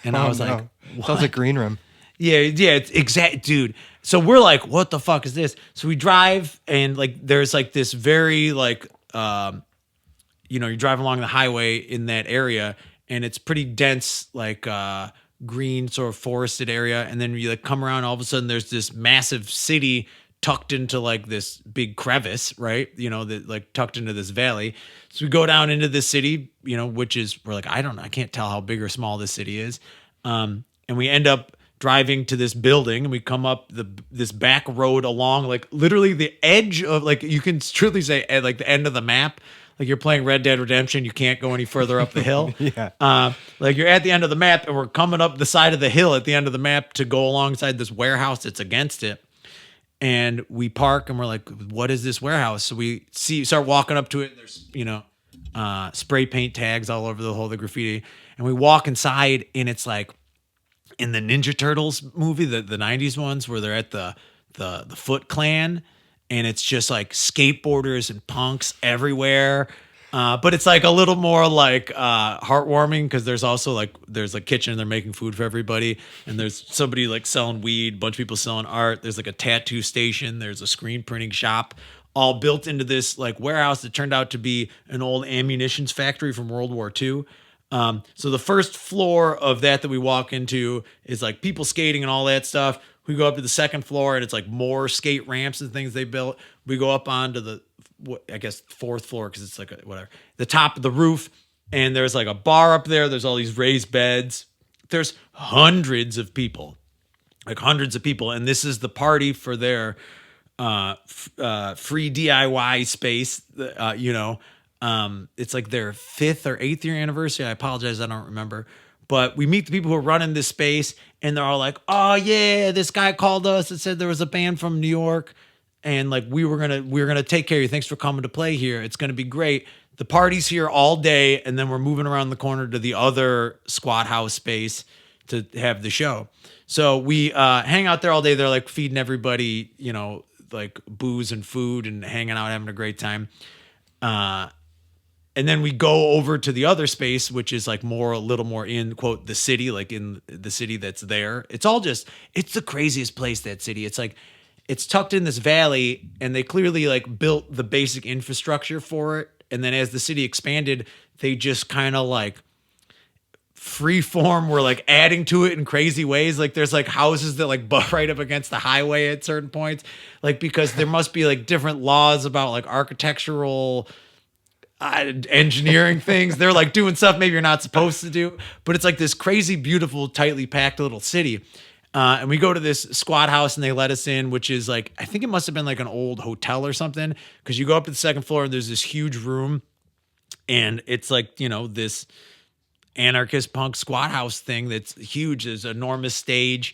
And I was like, what?
Sounds like Green Room.
Yeah, it's exact, dude. So we're like, what the fuck is this? So we drive, and like, there's like this very like, you drive along the highway in that area, and it's pretty dense, like green sort of forested area. And then you like come around, all of a sudden there's this massive city tucked into like this big crevice, right? That like tucked into this valley. So we go down into this city, which is, we're like, I don't know, I can't tell how big or small this city is. And we end up driving to this building, and we come up this back road along like literally the edge of, like, you can truly say at like the end of the map. Like you're playing Red Dead Redemption, you can't go any further up the hill.
Yeah.
Like you're at the end of the map, and we're coming up the side of the hill at the end of the map to go alongside this warehouse that's against it. And we park, and we're like, what is this warehouse? So we start walking up to it, and there's, spray paint tags all over the graffiti. And we walk inside, and it's like in the Ninja Turtles movie, the 90s ones, where they're at the Foot Clan, and it's just like skateboarders and punks everywhere. But it's like a little more like heartwarming, because there's also like there's a kitchen, and they're making food for everybody, and there's somebody like selling weed, a bunch of people selling art. There's like a tattoo station. There's a screen printing shop, all built into this like warehouse that turned out to be an old ammunitions factory from World War II. So the first floor of that we walk into is like people skating and all that stuff. We go up to the second floor, and it's like more skate ramps and things they built. We go up onto the, I guess, fourth floor, because it's like the top of the roof, and there's like a bar up there. There's all these raised beds. There's hundreds of people, and this is the party for their free DIY space. It's like their 5th or 8th year anniversary. I apologize, I don't remember. But we meet the people who are running this space, and they're all like, oh yeah, this guy called us and said there was a band from New York, and like we were gonna take care of you. Thanks for coming to play here. It's gonna be great. The party's here all day, and then we're moving around the corner to the other squat house space to have the show. So we hang out there all day. They're like feeding everybody, like booze and food, and hanging out, having a great time. And then we go over to the other space, which is like a little more in quote the city, like in the city that's there. It's the craziest place, that city. It's like, it's tucked in this valley, and they clearly like built the basic infrastructure for it. And then as the city expanded, they just kind of like free form were like adding to it in crazy ways. Like there's like houses that like butt right up against the highway at certain points, like because there must be like different laws about like architectural engineering things. They're like doing stuff maybe you're not supposed to do, but it's like this crazy, beautiful, tightly packed little city. And we go to this squat house, and they let us in, which is like, I think it must have been like an old hotel or something, because you go up to the second floor, and there's this huge room, and it's like, this anarchist punk squat house thing that's huge. There's an enormous stage,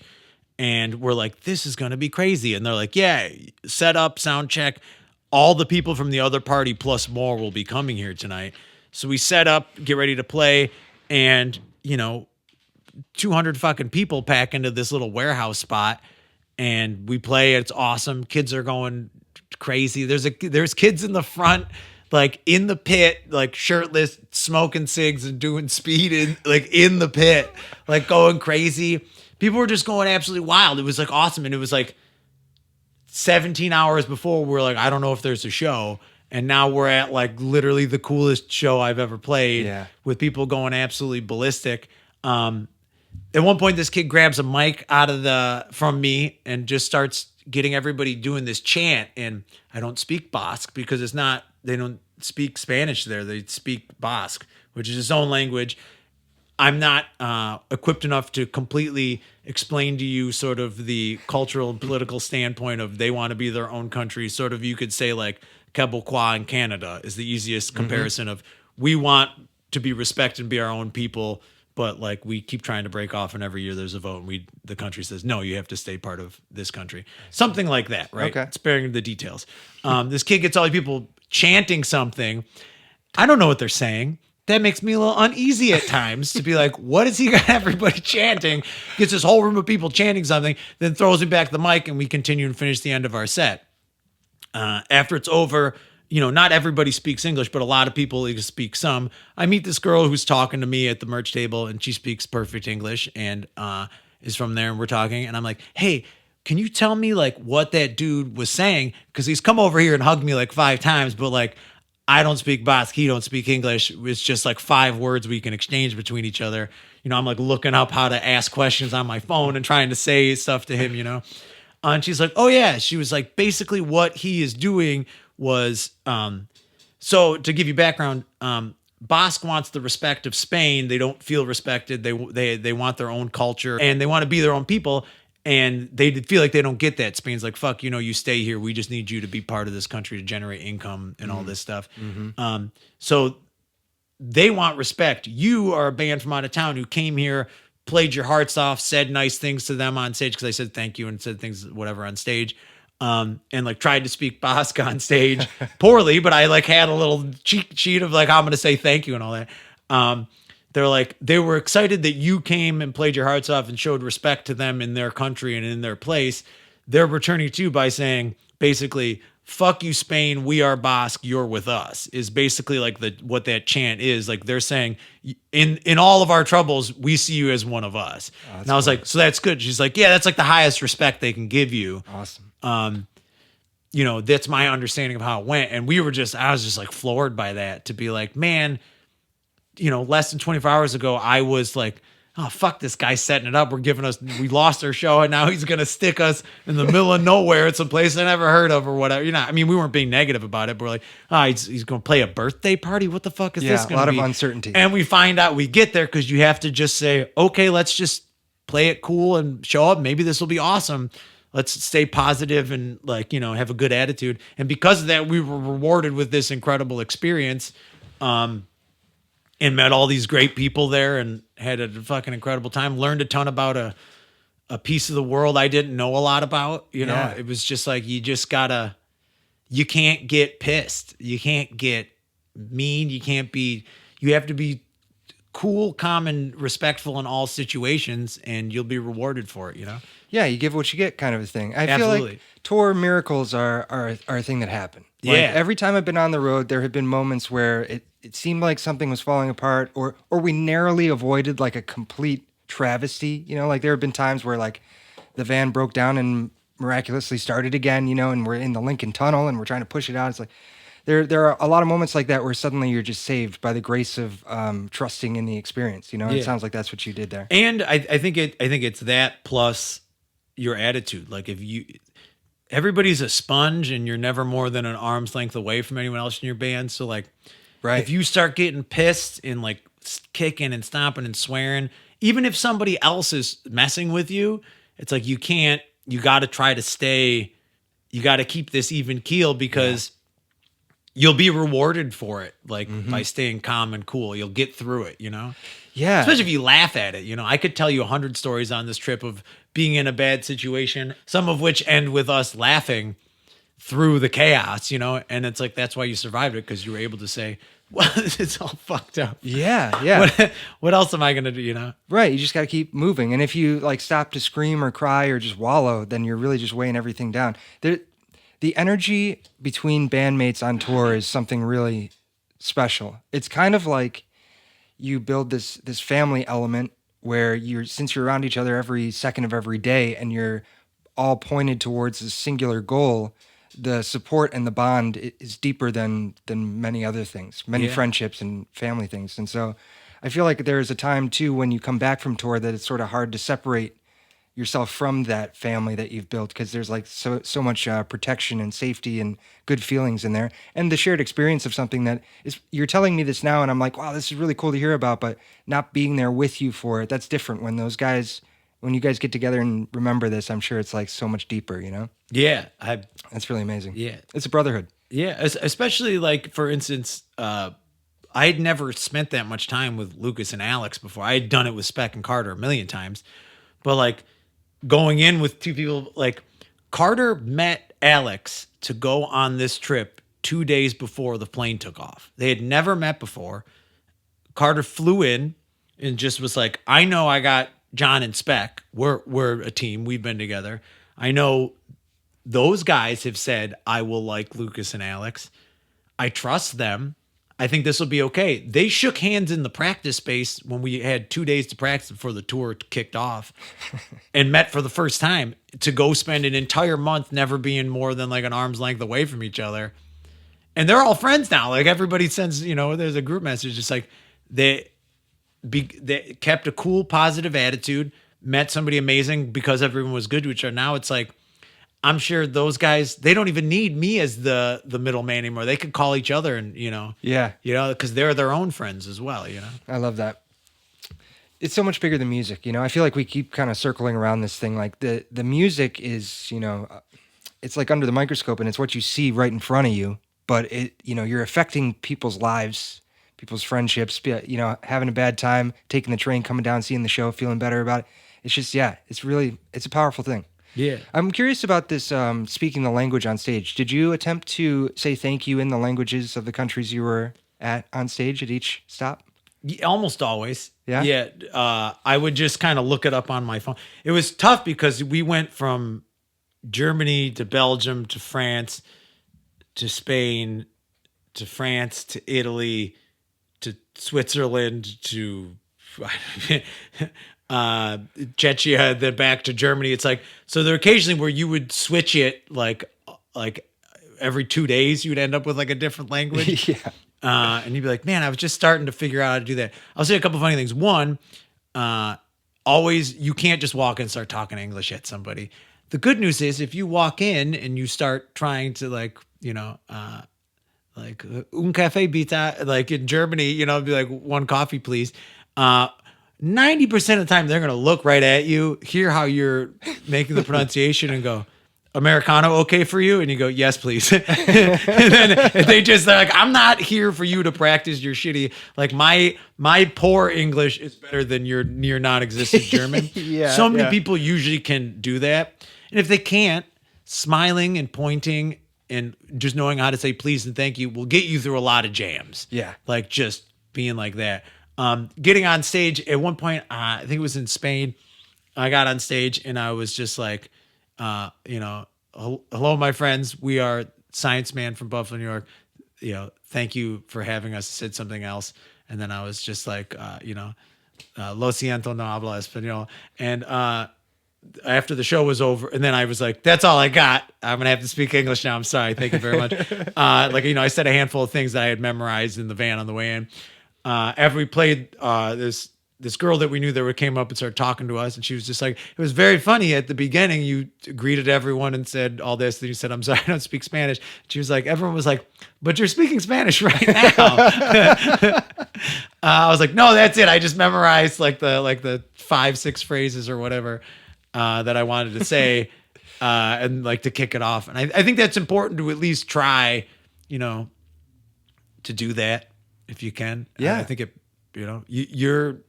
and we're like, this is going to be crazy. And they're like, yeah, set up, sound check. All the people from the other party plus more will be coming here tonight. So we set up, get ready to play, and 200 fucking people pack into this little warehouse spot, and we play. It's awesome. Kids are going crazy. There's kids in the front, like in the pit, like shirtless, smoking cigs and doing speed in the pit, like going crazy. People were just going absolutely wild. It was like awesome. And it was like 17 hours before we're like, I don't know if there's a show. And now we're at like literally the coolest show I've ever played, with people going absolutely ballistic. At one point, this kid grabs a mic from me and just starts getting everybody doing this chant. And I don't speak Basque because they don't speak Spanish there. They speak Basque, which is its own language. I'm not equipped enough to completely explain to you sort of the cultural and political standpoint of they want to be their own country. Sort of, you could say like Quebecois in Canada is the easiest comparison of we want to be respected and be our own people, but like we keep trying to break off, and every year there's a vote, and the country says no, you have to stay part of this country, something like that, right?
Okay.
Sparing the details. This kid gets all these people chanting something. I don't know what they're saying. That makes me a little uneasy at times to be like, what is he got everybody chanting? Gets this whole room of people chanting something, then throws me back the mic, and we continue and finish the end of our set. After it's over, not everybody speaks English, but a lot of people speak some. I meet this girl who's talking to me at the merch table, and she speaks perfect English and is from there, and we're talking, and I'm like, hey, can you tell me like what that dude was saying? Because he's come over here and hugged me like 5 times, but like, I don't speak Basque. He don't speak English. It's just like 5 words we can exchange between each other. I'm like looking up how to ask questions on my phone and trying to say stuff to him, And she's like, oh yeah. She was like, basically what he is doing was, so to give you background, Basque wants the respect of Spain. They don't feel respected. They want their own culture and they want to be their own people. And they feel like they don't get that. Spain's like, fuck, you stay here. We just need you to be part of this country to generate income and all this stuff. So they want respect. You are a band from out of town who came here, played your hearts off, said nice things to them on stage because I said thank you and said things, whatever, on stage. And like tried to speak Basque on stage poorly, but I like had a little cheat sheet of like, I'm going to say thank you and all that. They're like, they were excited that you came and played your hearts off and showed respect to them in their country and in their place. They're returning to you by saying, basically, fuck you, Spain. We are Basque. You're with us is basically like what that chant is. Like they're saying in all of our troubles, we see you as one of us. Oh, and I was like, so that's good. She's like, yeah, that's like the highest respect they can give you.
Awesome.
That's my understanding of how it went. And I was just like floored by that to be like, man, less than 24 hours ago, I was like, oh, fuck this guy setting it up. We lost our show and now he's going to stick us in the middle of nowhere at some place I never heard of or whatever. We weren't being negative about it, but we're like, he's going to play a birthday party. What the fuck is this going to be?
A lot of uncertainty.
And we find out we get there because you have to just say, okay, let's just play it cool and show up. Maybe this will be awesome. Let's stay positive and have a good attitude. And because of that, we were rewarded with this incredible experience. And met all these great people there and had a fucking incredible time. Learned a ton about a piece of the world I didn't know a lot about. It was just like, you can't get pissed. You can't get mean. You have to be cool, calm, and respectful in all situations, and you'll be rewarded for it,
Yeah, you give what you get kind of a thing. I feel
Absolutely.
like tour miracles are a thing that happen. Like,
Yeah.
every time I've been on the road, there have been moments where it seemed like something was falling apart or we narrowly avoided like a complete travesty. Like there have been times where like the van broke down and miraculously started again, and we're in the Lincoln Tunnel and we're trying to push it out. It's like there are a lot of moments like that where suddenly you're just saved by the grace of trusting in the experience. It sounds like that's what you did there.
And I think it's that plus your attitude. Like everybody's a sponge and you're never more than an arm's length away from anyone else in your band. So like,
Right.
if you start getting pissed and like kicking and stomping and swearing, even if somebody else is messing with you, it's like you got to try to you got to keep this even keel because you'll be rewarded for it. Like by staying calm and cool, you'll get through it,
Yeah.
Especially if you laugh at it. I could tell you 100 stories on this trip of being in a bad situation, some of which end with us laughing through the chaos, and it's like, that's why you survived it. Cause you were able to say, well, it's all fucked up.
Yeah.
What else am I going to do,
Right. You just got to keep moving. And if you like stop to scream or cry or just wallow, then you're really just weighing everything down. The energy between bandmates on tour is something really special. It's kind of like you build this family element where since you're around each other every second of every day and you're all pointed towards a singular goal, the support and the bond is deeper than many other things, many friendships and family things. And so I feel like there's a time too when you come back from tour that it's sort of hard to separate yourself from that family that you've built, because there's like so much protection and safety and good feelings in there, and the shared experience of something that is, you're telling me this now and I'm like, wow, this is really cool to hear about, but not being there with you for it, that's different. When you guys get together and remember this, I'm sure it's like so much deeper, you know?
Yeah,
That's really amazing.
Yeah.
It's a brotherhood.
yeah, especially like for instance, I had never spent that much time with Lucas and Alex before. I had done it with Spec and Carter a million times, but like going in with two people, like Carter met Alex to go on this trip 2 days before the plane took off. They had never met before. Carter flew in and just was like, I know I got John and Spec. We're a team. We've been together. I know those guys have said I will like Lucas and Alex. I trust them. I think this will be okay. They shook hands in the practice space when we had 2 days to practice before the tour kicked off and met for the first time to go spend an entire month never being more than like an arm's length away from each other. And they're all friends now. Like everybody sends, there's a group message. Just like they kept a cool, positive attitude, met somebody amazing because everyone was good to each other. Now it's like, I'm sure those guys, they don't even need me as the middleman anymore. They could call each other and, because they're their own friends as well,
I love that. It's so much bigger than music, I feel like we keep kind of circling around this thing. Like the music is, it's like under the microscope and it's what you see right in front of you, but you're affecting people's lives, people's friendships, having a bad time, taking the train, coming down, seeing the show, feeling better about it. It's just, it's a powerful thing.
Yeah.
I'm curious about this, speaking the language on stage. Did you attempt to say thank you in the languages of the countries you were at on stage at each stop?
Yeah, almost always.
Yeah?
Yeah. I would just kind of look it up on my phone. It was tough because we went from Germany to Belgium to France to Spain to France to Italy to Switzerland to Czechia, then back to Germany. It's like, so there occasionally where you would switch it like every 2 days, you'd end up with like a different language.
Yeah.
And you'd be like, man, I was just starting to figure out how to do that. I'll say a couple funny things. One, always, you can't just walk in and start talking English at somebody. The good news is if you walk in and you start trying to like un café bitte, like in Germany, be like, one coffee, please. 90% of the time, they're going to look right at you, hear how you're making the pronunciation and go, Americano, okay for you? And you go, yes, please. And then they're like, I'm not here for you to practice your shitty, like my poor English is better than your near non-existent German.
Yeah,
so many people usually can do that. And if they can't, smiling and pointing and just knowing how to say please and thank you will get you through a lot of jams.
Yeah.
Like just being like that. Getting on stage at one point, I think it was in Spain. I got on stage and I was just like, hello, my friends. We are Science Man from Buffalo, New York. Thank you for having us. Said something else. And then I was just like, lo siento, no habla español. And, after the show was over, and then I was like, that's all I got. I'm going to have to speak English now. I'm sorry. Thank you very much. I said a handful of things that I had memorized in the van on the way in. After we played, this girl that we knew that came up and started talking to us, and she was just like, it was very funny at the beginning. You greeted everyone and said all this. Then you said, I'm sorry, I don't speak Spanish. She was like, everyone was like, but you're speaking Spanish right now. I was like, no, that's it. I just memorized like the 5-6 phrases or whatever that I wanted to say, and like to kick it off. And I think that's important to at least try, to do that if you can.
Yeah.
I think it, you're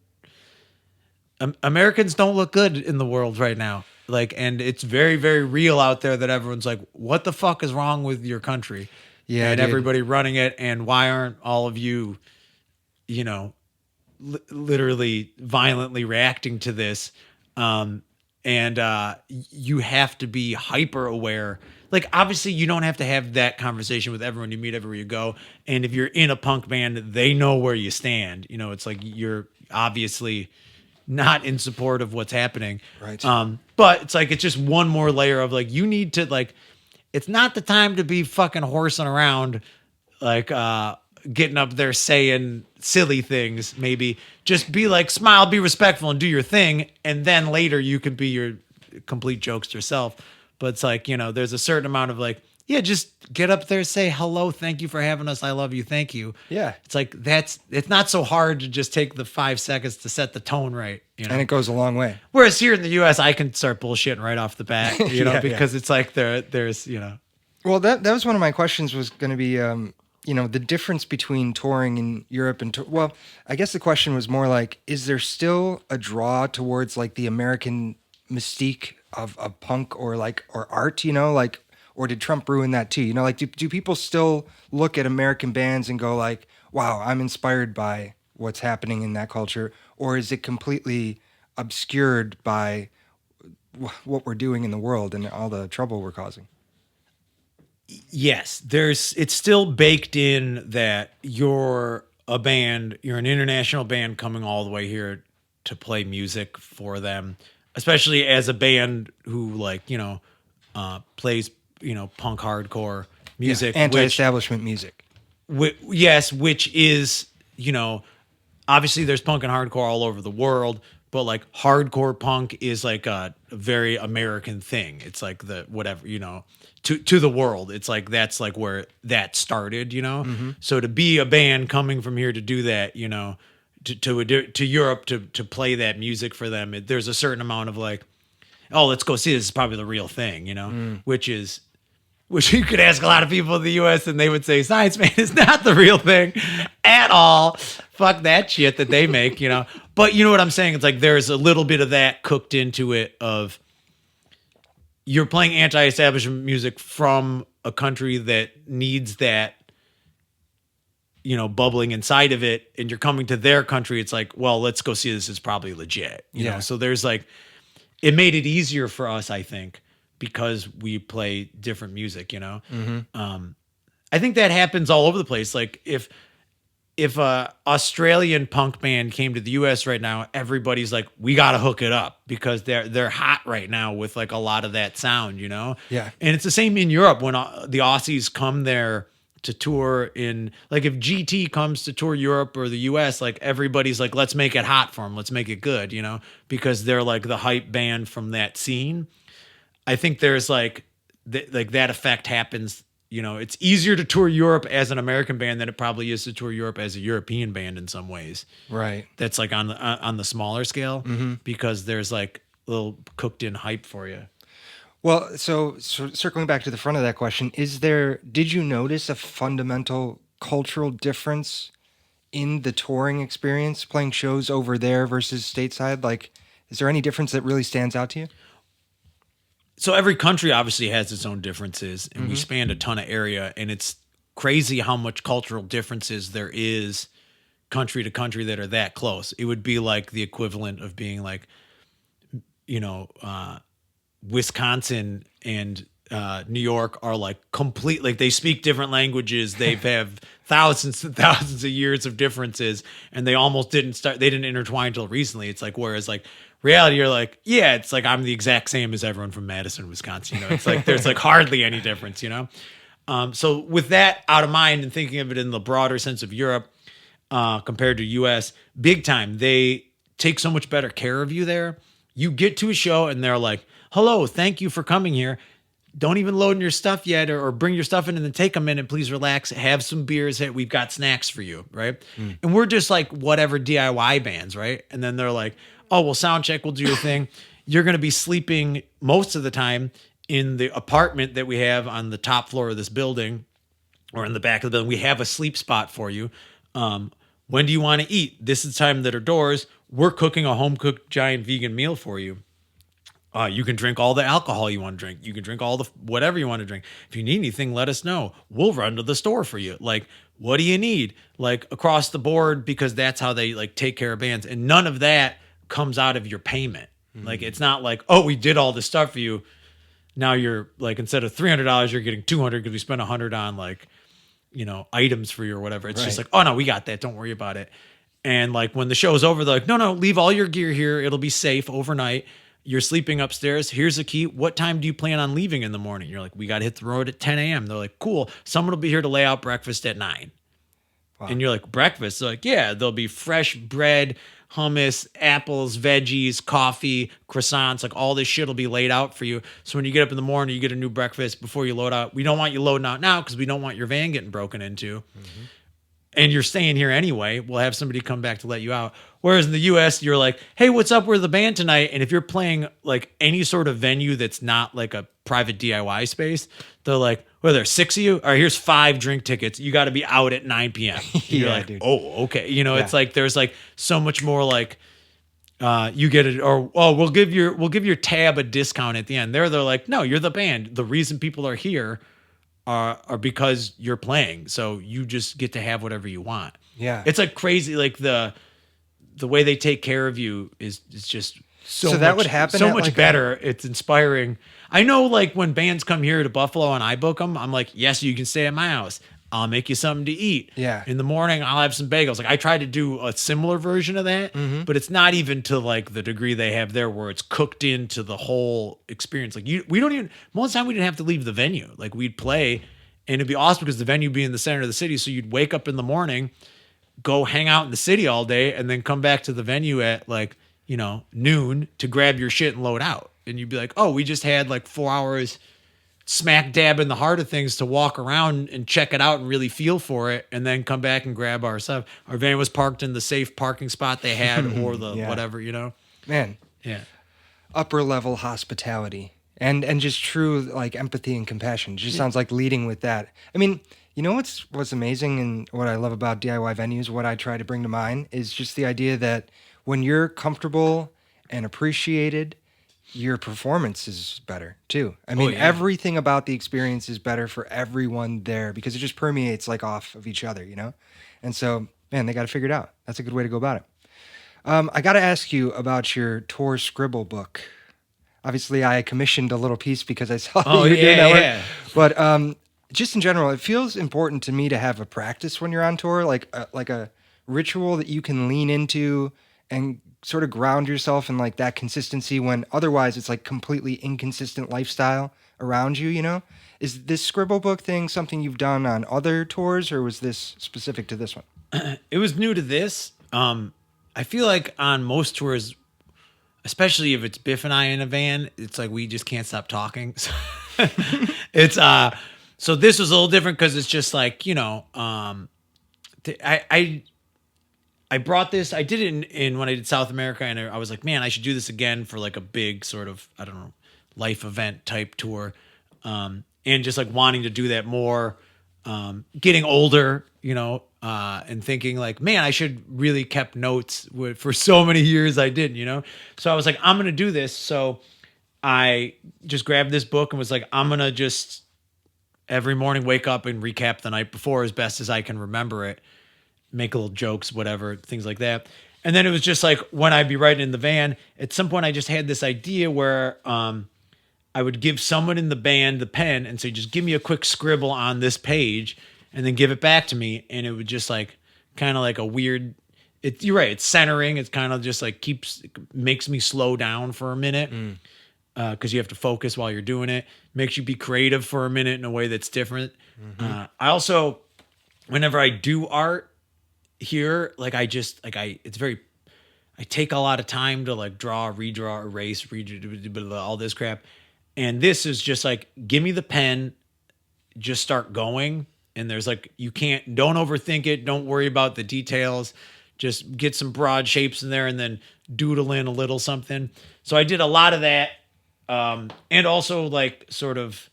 Americans don't look good in the world right now. Like, and it's very, very real out there that everyone's like, what the fuck is wrong with your country?
Yeah.
And
dude.
everybody running it. And why aren't all of you, literally violently reacting to this? And you have to be hyper aware. Like, obviously, you don't have to have that conversation with everyone you meet everywhere you go. And if you're in a punk band, they know where you stand. It's like you're obviously not in support of what's happening.
Right.
But it's like, it's just one more layer of like, you need to like, it's not the time to be fucking horsing around, like, getting up there saying silly things. Maybe just be like, smile, be respectful and do your thing. And then later you could be your complete jokester self. But it's like, there's a certain amount of like, yeah, just get up there, say hello, thank you for having us, I love you, thank you.
Yeah.
It's like it's not so hard to just take the 5 seconds to set the tone right.
And it goes a long way.
Whereas here in the US, I can start bullshitting right off the bat, because it's like there's.
Well, that was one of my questions was going to be, the difference between touring in Europe and well, I guess the question was more like, is there still a draw towards like the American mystique of punk or art, or did Trump ruin that too? Do people still look at American bands and go like, wow, I'm inspired by what's happening in that culture? Or is it completely obscured by what we're doing in the world and all the trouble we're causing?
Yes, it's still baked in that you're a band, you're an international band coming all the way here to play music for them, especially as a band who plays, punk hardcore music,
anti-establishment music.
Yes, which is, obviously there's punk and hardcore all over the world, but like hardcore punk is like a very American thing. It's like the whatever, to the world. It's like that's like where that started,
Mm-hmm.
So to be a band coming from here to do that, to Europe to play that music for them, there's a certain amount of like, oh, let's go see this is probably the real thing, which you could ask a lot of people in the US and they would say Science Man is not the real thing at all. Fuck that shit that they make, But you know what I'm saying? It's like there's a little bit of that cooked into it of you're playing anti-establishment music from a country that needs that, bubbling inside of it, and you're coming to their country. It's like, well, let's go see this. It's probably legit. You know? So there's like, it made it easier for us, I think, because we play different music,
Mm-hmm.
I think that happens all over the place. Like if a Australian punk band came to the US right now, everybody's like, we got to hook it up because they're hot right now with like a lot of that sound,
Yeah.
And it's the same in Europe when the Aussies come there to tour in, like if GT comes to tour Europe or the US, like everybody's like, let's make it hot for them. Let's make it good, because they're like the hype band from that scene. I think there's like that effect happens. It's easier to tour Europe as an American band than it probably is to tour Europe as a European band in some ways.
Right.
That's like on the smaller scale, because there's like a little cooked in hype for you.
Well, so circling back to the front of that question, did you notice a fundamental cultural difference in the touring experience, playing shows over there versus stateside? Like, is there any difference that really stands out to you?
So every country obviously has its own differences, and we spanned a ton of area, and it's crazy how much cultural differences there is country to country that are that close. It would be like the equivalent of being like, Wisconsin and New York are like complete, like they speak different languages. They have thousands and thousands of years of differences, and they almost they didn't intertwine until recently. It's like, whereas like reality, you're like, yeah, it's like I'm the exact same as everyone from Madison, Wisconsin. It's like there's like hardly any difference, So with that out of mind and thinking of it in the broader sense of Europe compared to US, big time, they take so much better care of you there. You get to a show and they're like, hello, thank you for coming here. Don't even load in your stuff yet or bring your stuff in and then take a minute. Please relax. Have some beers. Hey, we've got snacks for you, right? And we're just like whatever DIY bands, right? And then they're like, oh, well, sound check, we'll do your thing. You're going to be sleeping most of the time in the apartment that we have on the top floor of this building or in the back of the building. We have a sleep spot for you. When do you want to eat? This is the time that are doors. We're cooking a home-cooked giant vegan meal for you. You can drink all the alcohol you want to drink. You can drink all the whatever you want to drink. If you need anything, let us know. We'll run to the store for you. Like, what do you need? Like across the board, because that's how they like take care of bands. And none of that comes out of your payment. Like, it's not like, oh, we did all this stuff for you. Now you're like, instead of $300, you're getting $200 because we spent $100 on like, items for you or whatever. It's just like, oh no, we got that. Don't worry about it. And like when the show's over, they're like, no, leave all your gear here. It'll be safe overnight. You're sleeping upstairs. Here's a key. What time do you plan on leaving in the morning? You're like, we got to hit the road at 10 a.m. They're like, cool. Someone will be here to lay out breakfast at 9. Wow. And you're like, breakfast? They're like, yeah, there'll be fresh bread, hummus, apples, veggies, coffee, croissants, like all this shit will be laid out for you. So when you get up in the morning, you get a new breakfast before you load out. We don't want you loading out now because we don't want your van getting broken into. And you're staying here anyway. We'll have somebody come back to let you out. Whereas in the US, you're like, hey, what's up with the band tonight? And if you're playing like any sort of venue that's not like a private DIY space, they're like, well, there's 6 of you. All right, here's 5 drink tickets. You got to be out at 9 p.m. You're like,
dude.
oh, okay. You know, it's like there's like so much more like you get it, or we'll give your tab a discount at the end. They're like, no, you're the band. The reason people are here are because you're playing. So you just get to have whatever you want.
Yeah.
It's like crazy. Like the way they take care of you is just so
that
much,
would happen
so
at,
much
like,
better. It's inspiring. I know, like when bands come here to Buffalo and I book them, I'm like, yes, you can stay at my house. I'll make you something to eat.
Yeah.
In the morning, I'll have some bagels. Like I tried to do a similar version of that, but it's not even to like the degree they have there where it's cooked into the whole experience. Like we don't even, most of the time we didn't have to leave the venue. Like we'd play and it'd be awesome because the venue would be in the center of the city. So you'd wake up in the morning, go hang out in the city all day, and then come back to the venue at like, noon to grab your shit and load out. And you'd be like, oh, we just had like 4 hours smack dab in the heart of things to walk around and check it out and really feel for it, and then come back and grab our stuff. Our van was parked in the safe parking spot they had or the whatever,
Man,
Yeah.
upper level hospitality and just true like empathy and compassion. It just sounds like leading with that. I mean, what's amazing and what I love about DIY venues, what I try to bring to mine is just the idea that when you're comfortable and appreciated, your performance is better too. I mean, everything about the experience is better for everyone there because it just permeates like off of each other, And so, man, they got to figure it out. That's a good way to go about it. I got to ask you about your tour scribble book. Obviously, I commissioned a little piece because I saw you were doing that work. But just in general, it feels important to me to have a practice when you're on tour, like a ritual that you can lean into and sort of ground yourself in like that consistency when otherwise it's like completely inconsistent lifestyle around you, Is this scribble book thing something you've done on other tours or was this specific to this one?
It was new to this. I feel like on most tours, especially if it's Biff and I in a van, it's like we just can't stop talking. It's so this was a little different because it's just like I brought this. I did it in when I did South America, and I was like, man, I should do this again for like a big sort of life event type tour, and just like wanting to do that more. Getting older, and thinking like, man, I should really kept notes for so many years I didn't, So I was like, I'm going to do this. So I just grabbed this book and was like, I'm going to just every morning wake up and recap the night before as best as I can remember it, make little jokes, whatever, things like that. And then it was just like when I'd be writing in the van, at some point I just had this idea where, I would give someone in the band the pen and say, just give me a quick scribble on this page and then give it back to me. And it would just like, kind of like a weird, you're right. It's centering. It's kind of just like makes me slow down for a minute. Cause you have to focus while you're doing it. Makes you be creative for a minute in a way that's different. I also, whenever I do art here, like I take a lot of time to like draw, redraw, erase, all this crap. And this is just like, give me the pen, just start going. And there's like, don't overthink it. Don't worry about the details. Just get some broad shapes in there and then doodle in a little something. So I did a lot of that. And also like sort of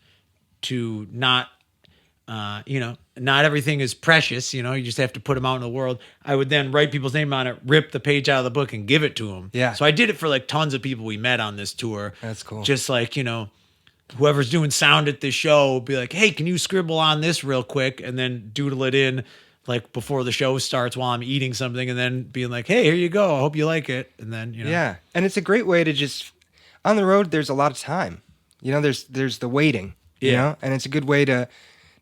to not, not everything is precious. You just have to put them out in the world. I would then write people's name on it, rip the page out of the book and give it to them.
Yeah.
So I did it for like tons of people we met on this tour.
That's cool.
Just like, whoever's doing sound at this show will be like, hey, can you scribble on this real quick? And then doodle it in like before the show starts while I'm eating something and then being like, hey, here you go. I hope you like it. And then,
Yeah. And it's a great way to just, on the road, there's a lot of time. There's the waiting, and it's a good way to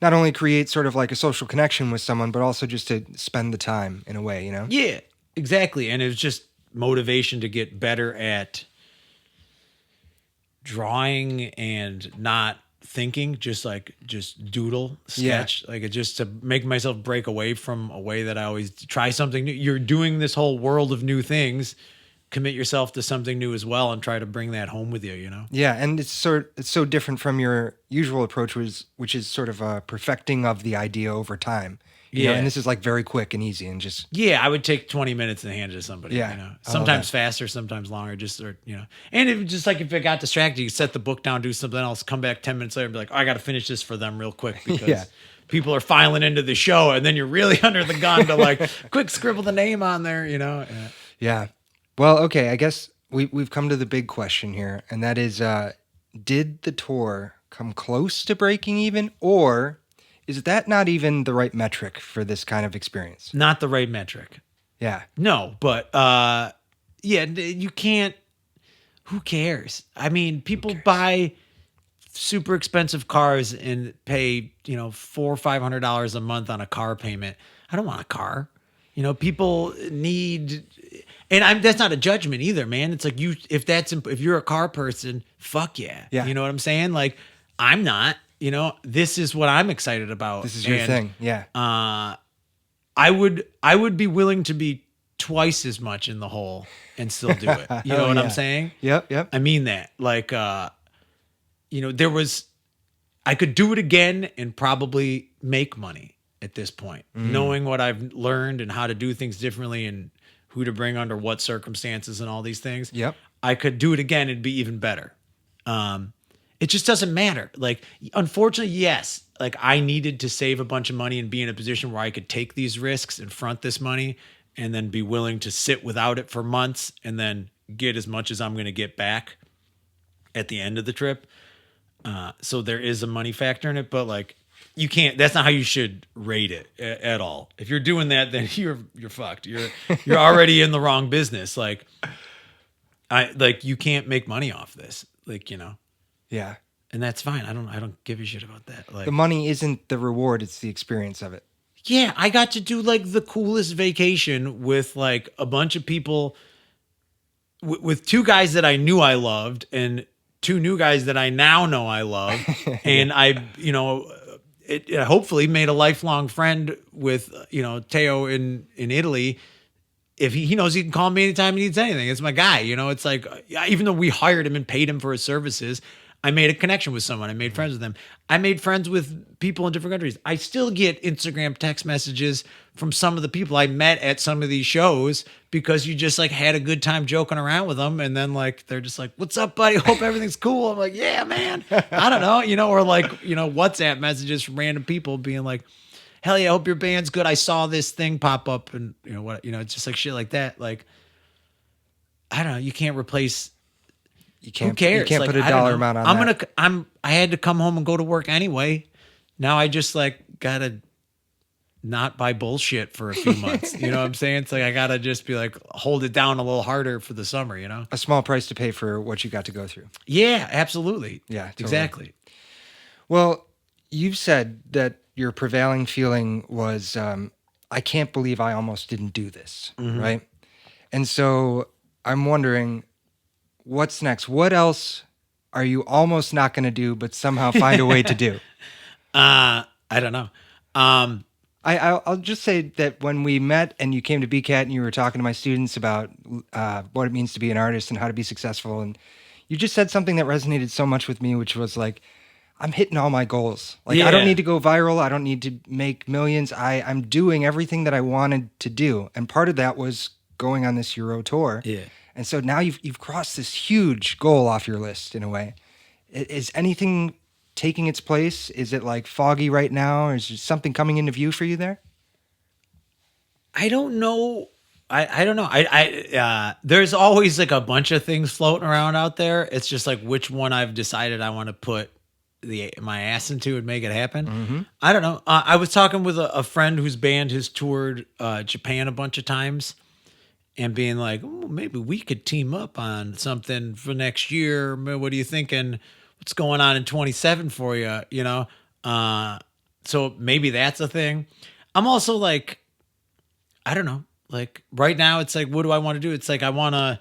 not only create sort of like a social connection with someone, but also just to spend the time in a way,
Yeah, exactly. And it was just motivation to get better at drawing and not thinking, just doodle, sketch, like it just to make myself break away from a way that I always try something new. You're doing this whole world of new things. Commit yourself to something new as well and try to bring that home with you, you know?
Yeah, and it's so different from your usual approach, which is sort of a perfecting of the idea over time. You know,
Yeah.
and this is like very quick and easy and just
Yeah, I would take 20 minutes and hand it to somebody.
Yeah,
You know,
I love
sometimes
that.
faster, sometimes longer. And it just like if it got distracted, you set the book down, do something else, come back 10 minutes later, and be like, oh, I got to finish this for them real quick because
Yeah.
people are filing into the show, and then you're really under the gun to like quick scribble the name on there. You know. Yeah.
Yeah. Well, okay, I guess we've come to the big question here, and that is, did the tour come close to breaking even, or is that not even the right metric for this kind of experience?
Not the right metric.
Yeah.
No, but yeah, you can't. Who cares? I mean, people buy super expensive cars and pay $400 or $500 a month on a car payment. I don't want a car. People need, and that's not a judgment either, man. It's like if you're a car person, fuck yeah.
Yeah.
You know what I'm saying? Like I'm not. This is what I'm excited about.
This is your thing. Yeah.
I would be willing to be twice as much in the hole and still do it. You know
Oh,
what
yeah.
I'm saying?
Yep.
I mean that. Like, I could do it again and probably make money at this point, knowing what I've learned and how to do things differently and who to bring under what circumstances and all these things.
Yep.
I could do it again and be even better. It just doesn't matter. Like, unfortunately, yes, like I needed to save a bunch of money and be in a position where I could take these risks and front this money and then be willing to sit without it for months and then get as much as I'm going to get back at the end of the trip. So there is a money factor in it, but like you can't, that's not how you should rate it at all. If you're doing that, then you're fucked. You're already in the wrong business. Like you can't make money off this.
Yeah.
And that's fine. I don't give a shit about that. Like
The money isn't the reward, it's the experience of it.
yeah, I got to do like the coolest vacation with like a bunch of people with two guys that I knew I loved and two new guys that I now know I love. And I, it hopefully made a lifelong friend with, Teo in Italy. If he knows he can call me anytime he needs anything. It's my guy. It's like, even though we hired him and paid him for his services, I made a connection with someone. I made friends with them. I made friends with people in different countries. I still get Instagram text messages from some of the people I met at some of these shows because you just like had a good time joking around with them. And then like, they're just like, what's up, buddy? Hope everything's cool. I'm like, yeah, man. I don't know, or like, WhatsApp messages from random people being like, hell yeah, I hope your band's good. I saw this thing pop up and it's just like shit like that. Like, I don't know. You can't replace.
You can't,
Who cares?
You can't
Like,
put a
I don't
dollar
know.
amount on that.
I had to come home and go to work anyway. Now I just like gotta not buy bullshit for a few months. You know what I'm saying? It's like I gotta just be like hold it down a little harder for the summer.
A small price to pay for what you got to go through.
Yeah, absolutely.
Yeah, totally.
Exactly.
Well, you've said that your prevailing feeling was, I can't believe I almost didn't do this, right? And so I'm wondering, what's next? What else are you almost not going to do, but somehow find a way to do?
I don't know.
I'll just say that when we met and you came to BCAT and you were talking to my students about what it means to be an artist and how to be successful, and you just said something that resonated so much with me, which was like, I'm hitting all my goals. Like, I don't
Yeah.
need to go viral. I don't need to make millions. I'm doing everything that I wanted to do. And part of that was going on this Euro tour.
Yeah.
And so now you've crossed this huge goal off your list in a way. Is anything taking its place? Is it like foggy right now? Or is there something coming into view for you there?
I don't know. I don't know. There's always like a bunch of things floating around out there. It's just like which one I've decided I want to put my ass into and make it happen. I don't know. I was talking with a friend whose band has toured Japan a bunch of times and being like, oh, maybe we could team up on something for next year. What are you thinking? What's going on in 27 for you? So maybe that's a thing. I'm also like, I don't know. Like right now it's like, what do I want to do? It's like, I want to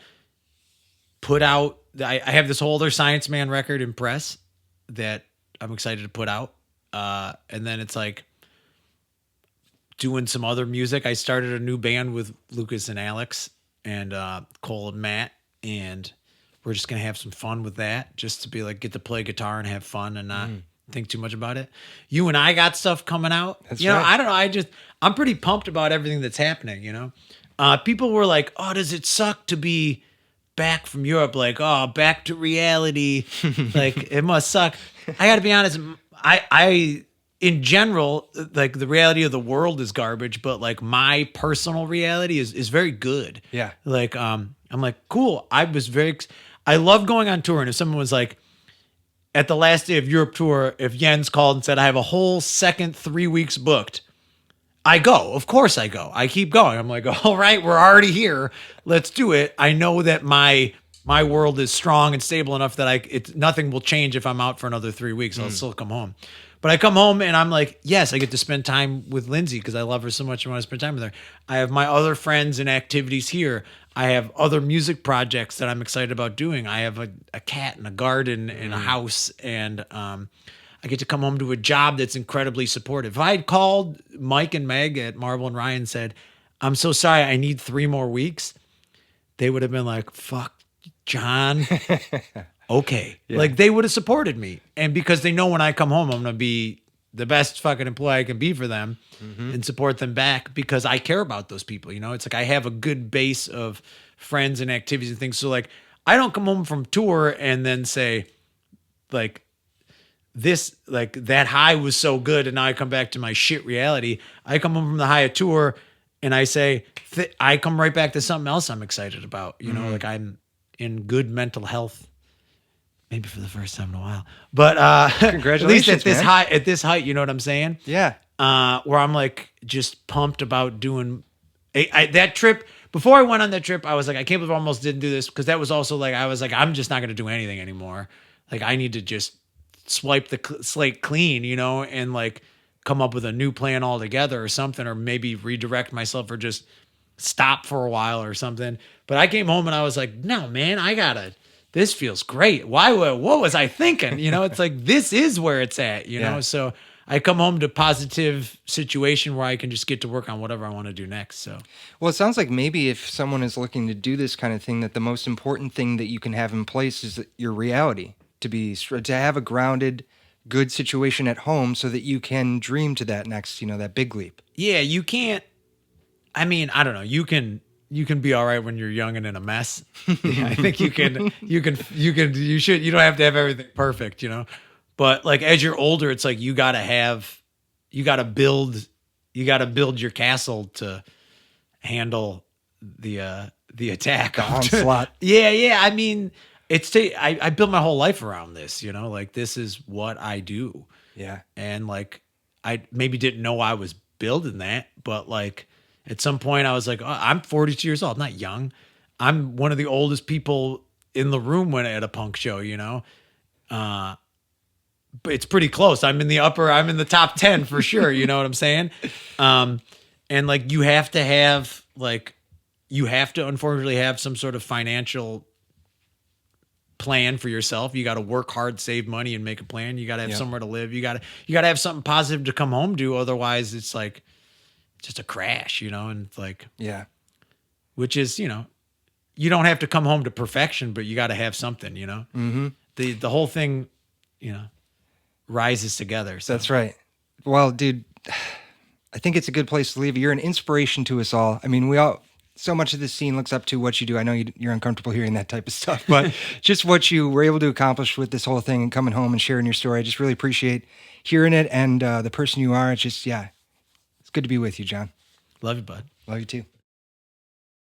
put out, I have this whole other Science Man record in press that I'm excited to put out. And then it's like doing some other music. I started a new band with Lucas and Alex and Cole and Matt, and we're just gonna have some fun with that, just to be like get to play guitar and have fun and not think too much about it. You and I got stuff coming out.
That's
you know,
right.
I don't know. I'm pretty pumped about everything that's happening. You know, people were like, "Oh, does it suck to be back from Europe? Like, oh, back to reality. Like, it must suck." I got to be honest. I in general, like the reality of the world is garbage, but like my personal reality is very good.
Yeah.
Like, I'm like, cool. I love going on tour. And if someone was like, at the last day of Europe tour, if Jens called and said, I have a whole second 3 weeks booked, I go. Of course I go. I keep going. I'm like, all right, we're already here. Let's do it. I know that my world is strong and stable enough that nothing will change if I'm out for another 3 weeks. I'll still come home. But I come home and I'm like, yes, I get to spend time with Lindsay because I love her so much and want to spend time with her. I have my other friends and activities here. I have other music projects that I'm excited about doing. I have a cat and a garden and a house, and I get to come home to a job that's incredibly supportive. If I had called Mike and Meg at Marble and Ryan and said, I'm so sorry, I need 3 more weeks, they would have been like, fuck, John. Okay.
Yeah.
Like they would have supported me. And because they know when I come home, I'm going to be the best fucking employee I can be for them and support them back because I care about those people. You know, it's like I have a good base of friends and activities and things. So like, I don't come home from tour and then say like this, like that high was so good. And now I come back to my shit reality. I come home from the high of tour and I say, I come right back to something else I'm excited about. You know, like I'm in good mental health. Maybe for the first time in a while, but
Congratulations,
at least at this
man.
at this height, you know what I'm saying?
Yeah.
Where I'm like just pumped about doing that trip. Before I went on that trip, I was like, I can't believe I almost didn't do this because that was also like I was like, I'm just not going to do anything anymore. Like I need to just swipe the slate clean, you know, and like come up with a new plan altogether or something, or maybe redirect myself or just stop for a while or something. But I came home and I was like, no, man, this feels great. What was I thinking? You know, it's like, this is where it's at, you know? So I come home to positive situation where I can just get to work on whatever I want to do next. So,
Well, it sounds like maybe if someone is looking to do this kind of thing, that the most important thing that you can have in place is your reality, to have a grounded, good situation at home so that you can dream to that next, that big leap.
yeah, you can't, I mean, I don't know. You can be all right when you're young and in a mess. Yeah, I think you don't have to have everything perfect, you know? But like, as you're older, it's like, you gotta build your castle to handle the attack.
The onslaught.
Yeah. I mean, I built my whole life around this, you know, like this is what I do.
Yeah.
And like, I maybe didn't know I was building that, but like, at some point, I was like, oh, I'm 42 years old. I'm not young. I'm one of the oldest people in the room when at a punk show, you know? But it's pretty close. I'm in the top 10 for sure. You know what I'm saying? And like, you have to unfortunately have some sort of financial plan for yourself. You got to work hard, save money, and make a plan. You got to have somewhere to live. You got to have something positive to come home to. Otherwise, it's like, just a crash, you know, and it's like,
Yeah.
which is, you know, you don't have to come home to perfection, but you got to have something, you know, the whole thing, you know, rises together. So.
That's right. Well, dude, I think it's a good place to leave it. You're an inspiration to us all. I mean, so much of this scene looks up to what you do. I know you're uncomfortable hearing that type of stuff, but just what you were able to accomplish with this whole thing and coming home and sharing your story. I just really appreciate hearing it and the person you are. It's just, it's good to be with you, John.
Love you, bud.
Love you too.